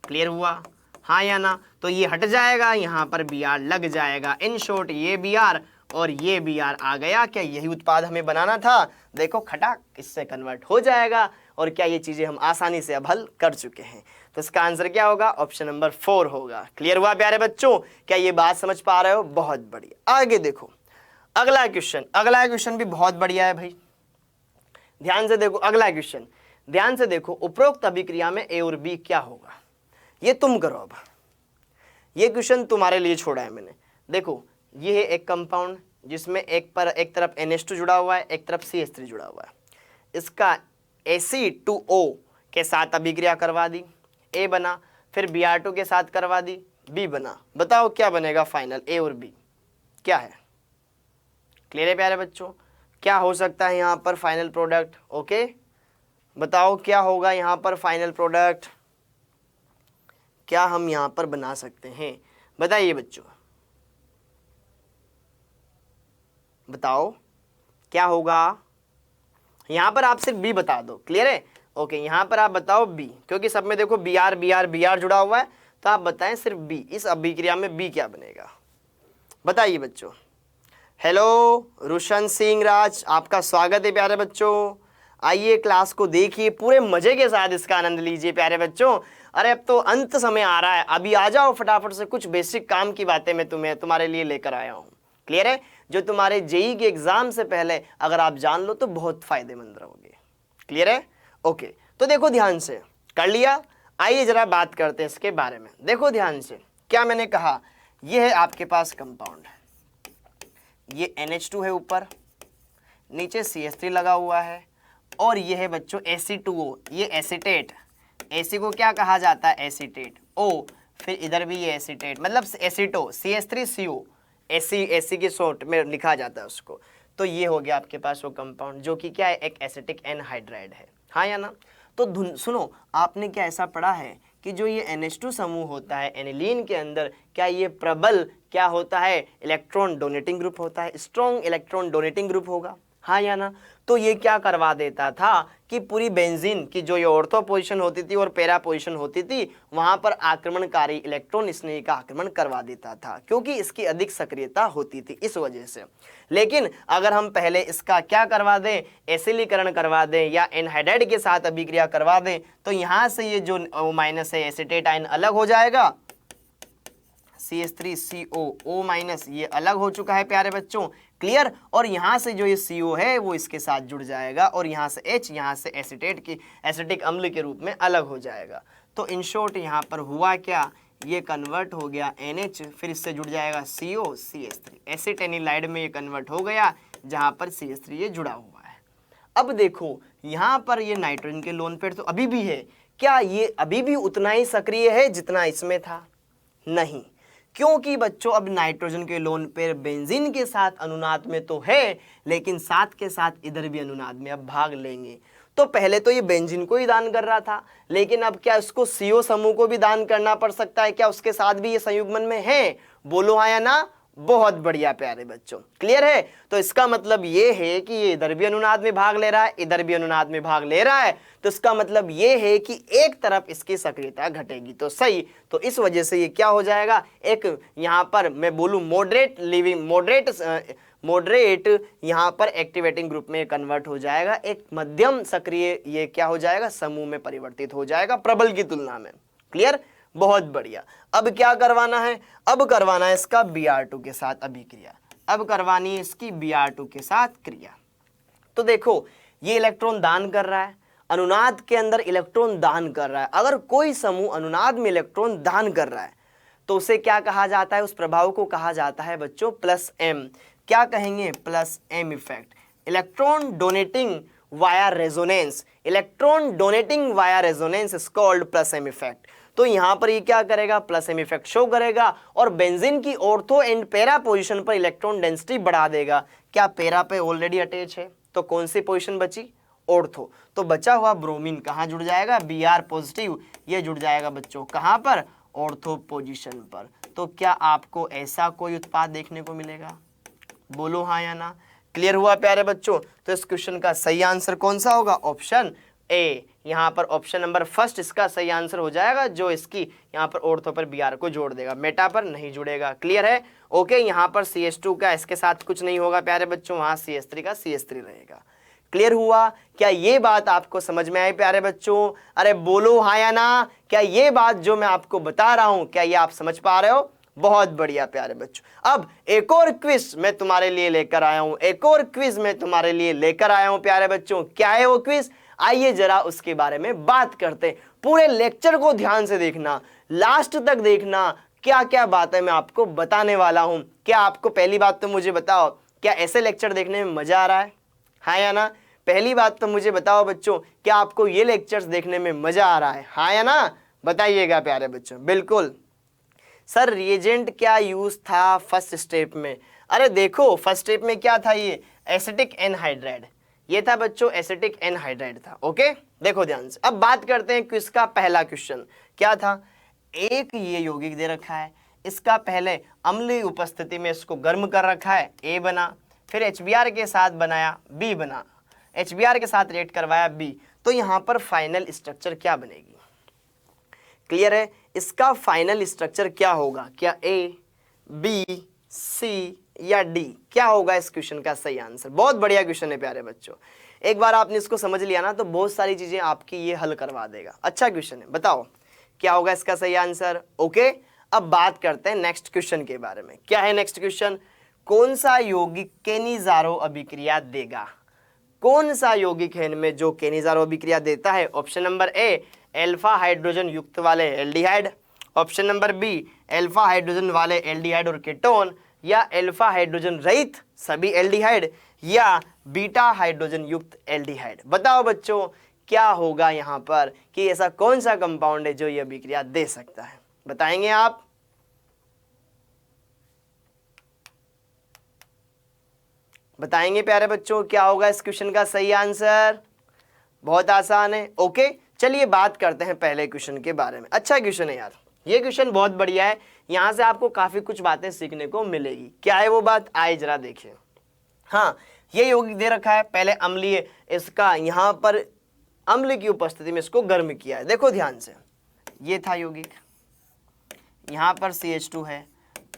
[SPEAKER 1] क्लियर हुआ, हाँ या ना। तो ये हट जाएगा, यहां पर Br लग जाएगा। इन शॉर्ट ये Br और ये Br आ गया। क्या यही उत्पाद हमें बनाना था? देखो खटाक इससे कन्वर्ट हो जाएगा। और क्या ये चीजें हम आसानी से अब हल कर चुके हैं? तो इसका आंसर क्या होगा? ऑप्शन नंबर 4 होगा। क्लियर हुआ प्यारे बच्चों? क्या ये बात समझ पा रहे हो? बहुत बढ़िया। आगे देखो अगला क्वेश्चन, अगला क्वेश्चन भी बहुत बढ़िया है भाई, ध्यान से देखो अगला क्वेश्चन, ध्यान से देखो। उपरोक्त अभिक्रिया में A और B क्या होगा? ये तुम करो। अब ये क्वेश्चन तुम्हारे लिए छोड़ा है मैंने। देखो ये है एक कंपाउंड जिसमें एक तरफ NH2 जुड़ा हुआ है, एक तरफ CH3 जुड़ा हुआ है। इसका Ac2O के साथ अभिक्रिया करवा दी, A बना, फिर Br2 के साथ करवा दी, B बना। बताओ क्या बनेगा फाइनल? A और B क्या है? क्लियर है प्यारे बच्चों? क्या हो सकता है यहाँ पर फाइनल प्रोडक्ट? ओके बताओ क्या होगा यहाँ पर फाइनल प्रोडक्ट? क्या हम यहाँ पर बना सकते हैं? बताइए बच्चों, बताओ क्या होगा? यहाँ पर आप सिर्फ B बता दो। क्लियर है? ओके यहाँ पर आप बताओ B, क्योंकि सब में देखो Br जुड़ा हुआ है, तो आप बताएं सिर्फ B। इस अभिक्रिया में B क्या बनेगा? बताइए बच्चों। हेलो रुशन सिंह राज, आपका स्वागत है प्यारे बच्चों। आइए क्लास को देखिए, पूरे मजे के साथ इसका आनंद लीजिए प्यारे बच्चों। अरे अब तो अंत समय आ रहा है, अभी आ जाओ फटाफट से। कुछ बेसिक काम की बातें मैं तुम्हारे लिए लेकर आया हूँ। क्लियर है? जो तुम्हारे जेई के एग्जाम से पहले अगर आप जान लो तो बहुत फायदेमंद रहोगे। क्लियर है? ओके तो देखो ध्यान से, कर लिया? आइए जरा बात करते हैं इसके बारे में। देखो ध्यान से, क्या मैंने कहा, ये है आपके पास कंपाउंड, ये NH2 है ऊपर, नीचे CH3 लगा हुआ है, और ये है बच्चों Ac2O, ये एसीटेट। Ac को क्या कहा जाता है? एसीटेट। O फिर इधर भी ये एसीटेट, मतलब एसीटो, CH3CO, Ac के शॉर्ट में लिखा जाता है उसको। तो ये हो गया आपके पास वो कंपाउंड जो कि क्या है? एक एसिटिक एनहाइड्राइड है, हाँ या ना। तो सुनो, आपने क्या ऐसा पढ़ा है कि जो ये NH2 समूह होता है एनिलीन के अंदर, क्या ये प्रबल क्या होता है? इलेक्ट्रॉन डोनेटिंग ग्रुप होता है, स्ट्रॉन्ग इलेक्ट्रॉन डोनेटिंग ग्रुप होगा, हाँ या ना। तो ये क्या करवा देता था कि पूरी बेंजीन की जो ये ऑर्थो पोजीशन होती थी और पैरा पोजीशन होती थी, वहां पर आक्रमणकारी इलेक्ट्रॉन स्नेह का आक्रमण करवा देता था, क्योंकि इसकी अधिक सक्रियता होती थी इस वजह से। लेकिन अगर हम पहले इसका क्या करवा दें? एसिलीकरण करवा दें या एनहाइड्राइड के साथ अभिक्रिया करवा दें, तो यहाँ से ये जो माइनस है एसिटेट आयन अलग हो जाएगा, CH3CO माइनस ये अलग हो चुका है प्यारे बच्चों। क्लियर? और यहाँ से जो ये CO है वो इसके साथ जुड़ जाएगा, और यहाँ से H यहाँ से एसिटिक अम्ल के रूप में अलग हो जाएगा। तो इन शॉर्ट यहाँ पर हुआ क्या? ये कन्वर्ट हो गया NH, फिर इससे जुड़ जाएगा CO CH3, एसिटेनिलाइड में ये कन्वर्ट हो गया, जहाँ पर CH3 ये जुड़ा हुआ है। अब देखो यहाँ पर ये नाइट्रोजन के लोन पेयर तो अभी भी है, क्या ये अभी भी उतना ही सक्रिय है जितना इसमें था? नहीं, क्योंकि बच्चों अब नाइट्रोजन के लोन पेयर बेंजीन के साथ अनुनाद में तो है, लेकिन साथ के साथ इधर भी अनुनाद में अब भाग लेंगे। तो पहले तो ये बेंजीन को ही दान कर रहा था, लेकिन अब क्या इसको CO समूह को भी दान करना पड़ सकता है? क्या उसके साथ भी ये संयुग्मन में है? बोलो हाँ या ना। बहुत बढ़िया प्यारे बच्चों, क्लियर है। तो इसका मतलब ये है कि ये इधर भी अनुनाद में भाग ले रहा है, इधर भी अनुनाद में भाग ले रहा है, तो इसका मतलब ये है कि एक तरफ इसकी सक्रियता घटेगी, तो सही। तो इस वजह से ये क्या हो जाएगा, एक यहाँ पर मैं बोलूँ मॉडरेट लिविंग मॉडरेट यहाँ पर एक्टिवेटिंग ग्रुप में कन्वर्ट हो जाएगा, एक मध्यम सक्रिय ये क्या हो जाएगा, समूह में परिवर्तित हो जाएगा प्रबल की तुलना में। क्लियर, बहुत बढ़िया। अब क्या करवाना है, अब करवाना है इसका Br2 के साथ अभिक्रिया, अब करवानी है इसकी Br2 के साथ क्रिया। तो देखो ये इलेक्ट्रॉन दान कर रहा है, अनुनाद के अंदर इलेक्ट्रॉन दान कर रहा है। अगर कोई समूह अनुनाद में इलेक्ट्रॉन दान कर रहा है तो उसे क्या कहा जाता है, उस प्रभाव को कहा जाता है बच्चों प्लस एम। क्या कहेंगे, plus M effect. Electron donating via resonance, electron donating via resonance is called plus M effect. तो यहां पर ये क्या करेगा, प्लस एम इफेक्ट शो करेगा और बेंजीन की ऑर्थो एंड पैरा पोजीशन पर इलेक्ट्रॉन डेंसिटी बढ़ा देगा। क्या पैरा पे ऑलरेडी अटैच है, तो कौन सी पोजीशन बची, ऑर्थो। तो बचा हुआ ब्रोमीन कहां जुड़ जाएगा, Br पॉजिटिव, ये जुड़ जाएगा बच्चों कहां पर, ऑर्थो पोजीशन पर। तो क्या आपको ऐसा कोई उत्पाद देखने को मिलेगा, बोलो हाँ या ना। क्लियर हुआ प्यारे बच्चों। तो इस क्वेश्चन का सही आंसर कौन सा होगा, ऑप्शन ए। यहाँ पर ऑप्शन नंबर फर्स्ट इसका सही आंसर हो जाएगा, जो इसकी यहाँ पर ऑर्थो पर Br को जोड़ देगा, मेटा पर नहीं जुड़ेगा। क्लियर है, ओके। यहाँ पर CH2 का इसके साथ कुछ नहीं होगा प्यारे बच्चों, वहाँ CH3 का CH3 रहेगा। क्लियर हुआ, क्या ये बात आपको समझ में आई प्यारे बच्चों, अरे बोलो हाँ या ना। क्या ये बात जो मैं आपको बता रहा हूँ, क्या ये आप समझ पा रहे हो, बहुत बढ़िया प्यारे बच्चों। अब एक और क्विज मैं तुम्हारे लिए लेकर आया हूं, एक और क्विज मैं तुम्हारे लिए लेकर आया हूं प्यारे बच्चों। क्या है वो क्विज, आइए जरा उसके बारे में बात करते हैं। पूरे लेक्चर को ध्यान से देखना, लास्ट तक देखना, क्या क्या बातें मैं आपको बताने वाला हूं। क्या आपको, पहली बात तो मुझे बताओ, क्या ऐसे लेक्चर देखने में मजा आ रहा है, हाँ या ना। पहली बात तो मुझे बताओ बच्चों, क्या आपको ये लेक्चर्स देखने में मजा आ रहा है, हाँ या ना, बताइएगा प्यारे बच्चों। बिल्कुल सर, रिएजेंट क्या यूज था फर्स्ट स्टेप में, अरे देखो फर्स्ट स्टेप में क्या था, ये एसिटिक एनहाइड्राइड, ये था बच्चों एसिटिक एनहाइड्राइड था। ओके, देखो ध्यान से। अब बात करते हैं क्विज का पहला क्वेश्चन क्या था। एक ये यौगिक दे रखा है, इसका पहले अम्लीय उपस्थिति में इसको गर्म कर रखा है, ए बना, फिर HBr के साथ बनाया, बी बना, HBr के साथ रिएक्ट करवाया, बी। तो यहाँ पर फाइनल स्ट्रक्चर क्या बनेगी, क्लियर है, इसका फाइनल स्ट्रक्चर क्या होगा, क्या ए, बी, सी या डी, क्या होगा इस क्वेश्चन का सही आंसर। बहुत बढ़िया क्वेश्चन है प्यारे बच्चों, एक बार आपने इसको समझ लिया ना तो बहुत सारी चीजें आपकी ये हल करवा देगा। अच्छा क्वेश्चन है, बताओ क्या होगा इसका सही आंसर। ओके, अब बात करते हैं नेक्स्ट क्वेश्चन के बारे में। क्या है नेक्स्ट क्वेश्चन, कौन सा यौगिक केनिजारो अभिक्रिया देगा, कौन सा यौगिक है इनमें जो केनिजारो अभिक्रिया देता है। Option number A, alpha hydrogen युक्त वाले aldehyde, option number B, alpha hydrogen वाले एल्डिहाइड और कीटोन, या अल्फा हाइड्रोजन रहित सभी एल्डिहाइड, या बीटा हाइड्रोजन युक्त एल्डिहाइड। बताओ बच्चों क्या होगा यहाँ पर, कि ऐसा कौन सा कंपाउंड है जो ये अभिक्रिया दे सकता है, बताएंगे आप। बताएंगे प्यारे बच्चों क्या होगा इस क्वेश्चन का सही आंसर। बहुत आसान है। ओके, चलिए बात करते हैं पहले क्वेश्चन के बारे में। अच्छा क्वेश्चन है यार, ये क्वेश्चन बहुत बढ़िया है, यहाँ से आपको काफी कुछ बातें सीखने को मिलेगी। क्या है वो बात, आइए जरा देखिए। हाँ, ये यौगिक दे रखा है, पहले अम्लीय, इसका यहाँ पर अम्ल की उपस्थिति में इसको गर्म किया है। देखो ध्यान से, ये था यौगिक, यहाँ पर CH2 है,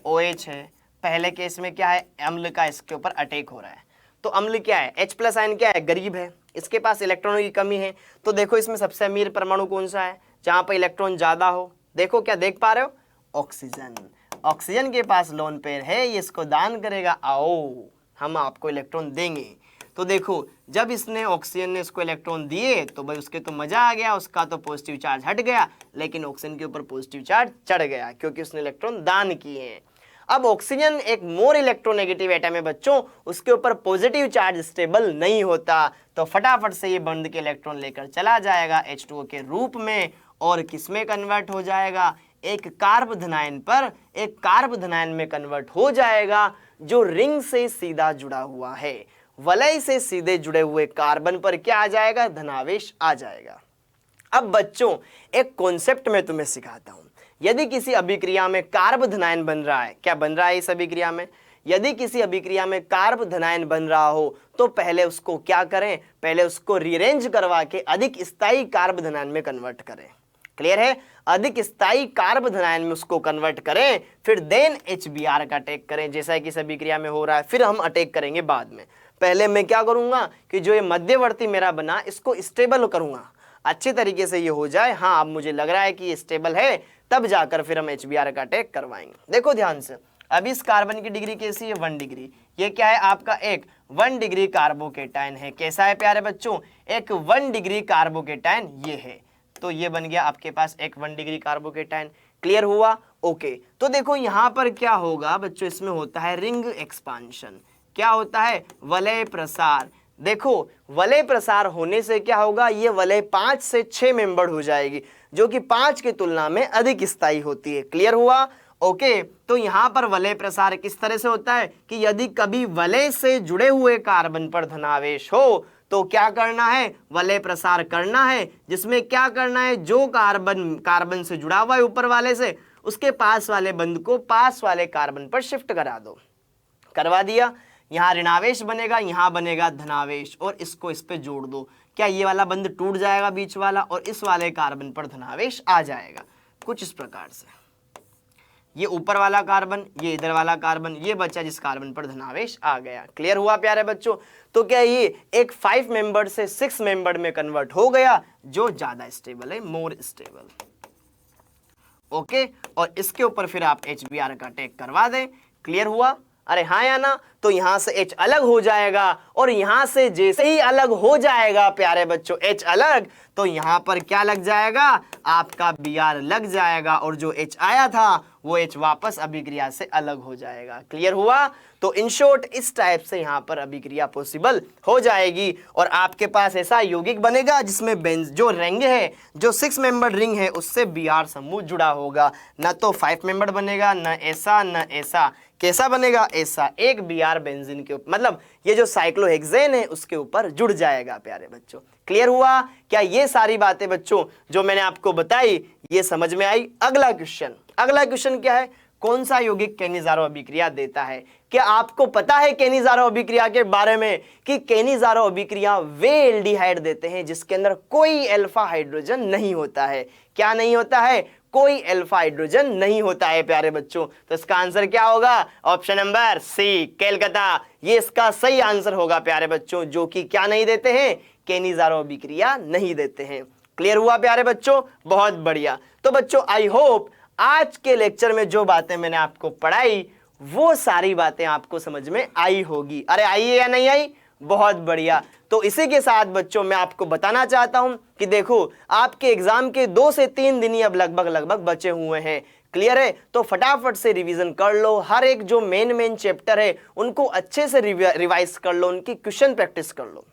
[SPEAKER 1] OH है, पहले केस में क्या है, अम्ल का इसके ऊपर अटैक हो रहा है। तो अम्ल क्या है, H+ आयन क्या है, गरीब है, इसके पास इलेक्ट्रॉनों की कमी है। तो देखो इसमें सबसे अमीर परमाणु कौन सा है, जहां पर इलेक्ट्रॉन ज्यादा हो। देखो क्या देख पा रहे हो, ऑक्सीजन, ऑक्सीजन के पास लोन पेयर है, ये इसको दान करेगा, आओ हम आपको इलेक्ट्रॉन देंगे। तो देखो जब इसने ऑक्सीजन ने इसको इलेक्ट्रॉन दिए तो भाई उसके तो मजा आ गया, उसका तो पॉजिटिव चार्ज हट गया, लेकिन ऑक्सीजन के ऊपर पॉजिटिव चार्ज चढ़ गया क्योंकि उसने इलेक्ट्रॉन दान किए हैं। अब ऑक्सीजन एक मोर इलेक्ट्रोनेगेटिव एटम है बच्चों, उसके ऊपर पॉजिटिव चार्ज स्टेबल नहीं होता, तो फटाफट से ये बंद के इलेक्ट्रॉन लेकर चला जाएगा H2O के रूप में, और किस में कन्वर्ट हो जाएगा, एक कार्ब धनायन पर, एक कार्ब धनायन में कन्वर्ट हो जाएगा, जो रिंग से सीधा जुड़ा हुआ है। वलय से सीधे जुड़े हुए कार्बन पर क्या आ जाएगा, धनावेश आ जाएगा। अब बच्चों एक कॉन्सेप्ट मैं तुम्हें सिखाता हूं, यदि किसी अभिक्रिया में कार्ब धनायन बन रहा है, क्या बन रहा है इस अभिक्रिया में, यदि किसी अभिक्रिया में कार्ब धनायन बन रहा हो तो पहले उसको क्या करें, पहले उसको रीअरेंज करवा के अधिक स्थायी कार्ब धनायन में कन्वर्ट करें। क्लियर है, अधिक स्थायी कार्ब धनायन में उसको कन्वर्ट करें, फिर देन HBr का अटैक करें, जैसा कि इस अभिक्रिया में हो रहा है। फिर हम अटैक करेंगे बाद में। पहले मैं क्या करूंगा कि जो ये मध्यवर्ती मेरा बना इसको स्टेबल करूंगा, अच्छे तरीके से ये हो जाए। हाँ, अब मुझे लग रहा है कि ये स्टेबल है, तब जाकर फिर हम HBr का अटैक करवाएंगे। देखो ध्यान से, अब इस कार्बन की डिग्री कैसी है, 1 डिग्री। ये क्या है आपका एक 1 डिग्री कार्बोकेटायन है। कैसा है प्यारे बच्चों, एक 1 डिग्री कार्बोकेटायन ये है। तो ये बन गया आपके पास एक 1 डिग्री कार्बोकेटायन। क्लियर हुआ, ओके। तो देखो यहाँ पर क्या होगा बच्चों, इसमें होता है रिंग एक्सपांशन। क्या होता है, वलय प्रसार। देखो वलय प्रसार होने से क्या होगा, ये वलय 5 से 6 मेंबर्ड हो जाएगी, जो कि 5 की तुलना में अधिक स्थायी होती है। क्लियर हुआ, ओके। तो यहाँ पर वलय प्रसार किस तरह से होता है कि यदि कभी वलय से जुड़े हुए कार्बन पर धनावेश हो तो क्या करना है, वलय प्रसार करना है, जिसमें क्या करना है, जो कार्बन से जुड़ा हुआ है ऊपर वाले से, उसके पास वाले बंध को पास वाले कार्बन पर शिफ्ट करा दो। करवा दिया, यहाँ ऋणावेश बनेगा, यहाँ बनेगा धनावेश, और इसको इस पे जोड़ दो। क्या ये वाला बंध टूट जाएगा बीच वाला, और इस वाले कार्बन पर धनावेश आ जाएगा। कुछ इस प्रकार से, ये ऊपर वाला कार्बन, ये इधर वाला कार्बन, ये बच्चा जिस कार्बन पर धनावेश आ गया। क्लियर हुआ प्यारे बच्चों। तो क्या ये एक 5 मेंबर से 6 मेंबर में कन्वर्ट हो गया, जो ज्यादा स्टेबल है, मोर स्टेबल। ओके, और इसके ऊपर फिर आप HBr का अटैक करवा दें। क्लियर हुआ, अरे हाँ या ना। तो यहां से H अलग हो जाएगा, और यहां से जैसे ही अलग हो जाएगा प्यारे बच्चों H अलग, तो यहां पर क्या लग जाएगा, आपका Br लग जाएगा, और जो H आया था वो H वापस अभिक्रिया से अलग हो जाएगा। क्लियर हुआ। तो इन शॉर्ट इस टाइप से यहाँ पर अभिक्रिया पॉसिबल हो जाएगी, और आपके पास ऐसा यौगिक बनेगा जिसमें जो रिंग है, जो 6 मेंबर रिंग है, उससे Br समूह जुड़ा होगा। न तो 5 मेंबर बनेगा, न ऐसा न ऐसा। कैसा बनेगा, ऐसा, एक Br बेंजीन के ऊपर, मतलब ये जो साइक्लोहेक्सेन है उसके ऊपर जुड़ जाएगा प्यारे बच्चों। क्लियर हुआ। क्या ये सारी बातें बच्चों जो मैंने आपको बताई ये समझ में आई। अगला क्वेश्चन क्या है, कौन सा यौगिक केनिज़ारो अभिक्रिया देता है। क्या आपको पता है केनिज़ारो अभिक्रिया के बारे में कि केनिज़ारो अभिक्रिया वे एल्डिहाइड देते हैं जिसके अंदर कोई अल्फा हाइड्रोजन नहीं होता है। क्या नहीं होता है, कोई अल्फा हाइड्रोजन नहीं होता है प्यारे बच्चों। तो इसका आंसर क्या होगा, ऑप्शन नंबर सी, कोलकाता। ये इसका सही आंसर होगा प्यारे बच्चों, जो कि क्या नहीं देते हैं, केनिज़ारो अभिक्रिया नहीं देते हैं। क्लियर हुआ प्यारे बच्चों, बहुत बढ़िया। तो बच्चों आई होप आज के लेक्चर में जो बातें मैंने आपको पढ़ाई वो सारी बातें आपको समझ में आई होगी। अरे आई है या नहीं आई, बहुत बढ़िया। तो इसी के साथ बच्चों मैं आपको बताना चाहता हूं कि देखो आपके एग्जाम के 2 से 3 दिन ही अब लगभग बचे हुए हैं। क्लियर है, तो फटाफट से रिवीजन कर लो, हर एक जो मेन चैप्टर है उनको अच्छे से रिवाइज कर लो, उनकी क्वेश्चन प्रैक्टिस कर लो।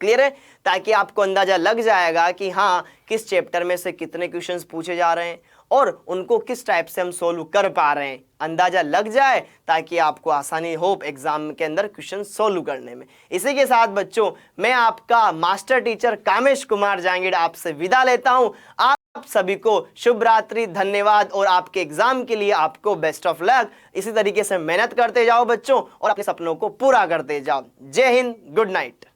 [SPEAKER 1] क्लियर है, ताकि आपको अंदाजा लग जाएगा कि हाँ किस चैप्टर में से कितने क्वेश्चंस पूछे जा रहे हैं और उनको किस टाइप से हम सोल्व कर पा रहे हैं, अंदाजा लग जाए, ताकि आपको आसानी हो एग्जाम के अंदर क्वेश्चन सोल्व करने में। इसी के साथ बच्चों मैं आपका मास्टर टीचर कामेश कुमार जांगिड़ आपसे विदा लेता हूं। आप सभी को शुभ रात्रि, धन्यवाद, और आपके एग्जाम के लिए आपको बेस्ट ऑफ लक। इसी तरीके से मेहनत करते जाओ बच्चों और अपने सपनों को पूरा करते जाओ। जय हिंद, गुड नाइट।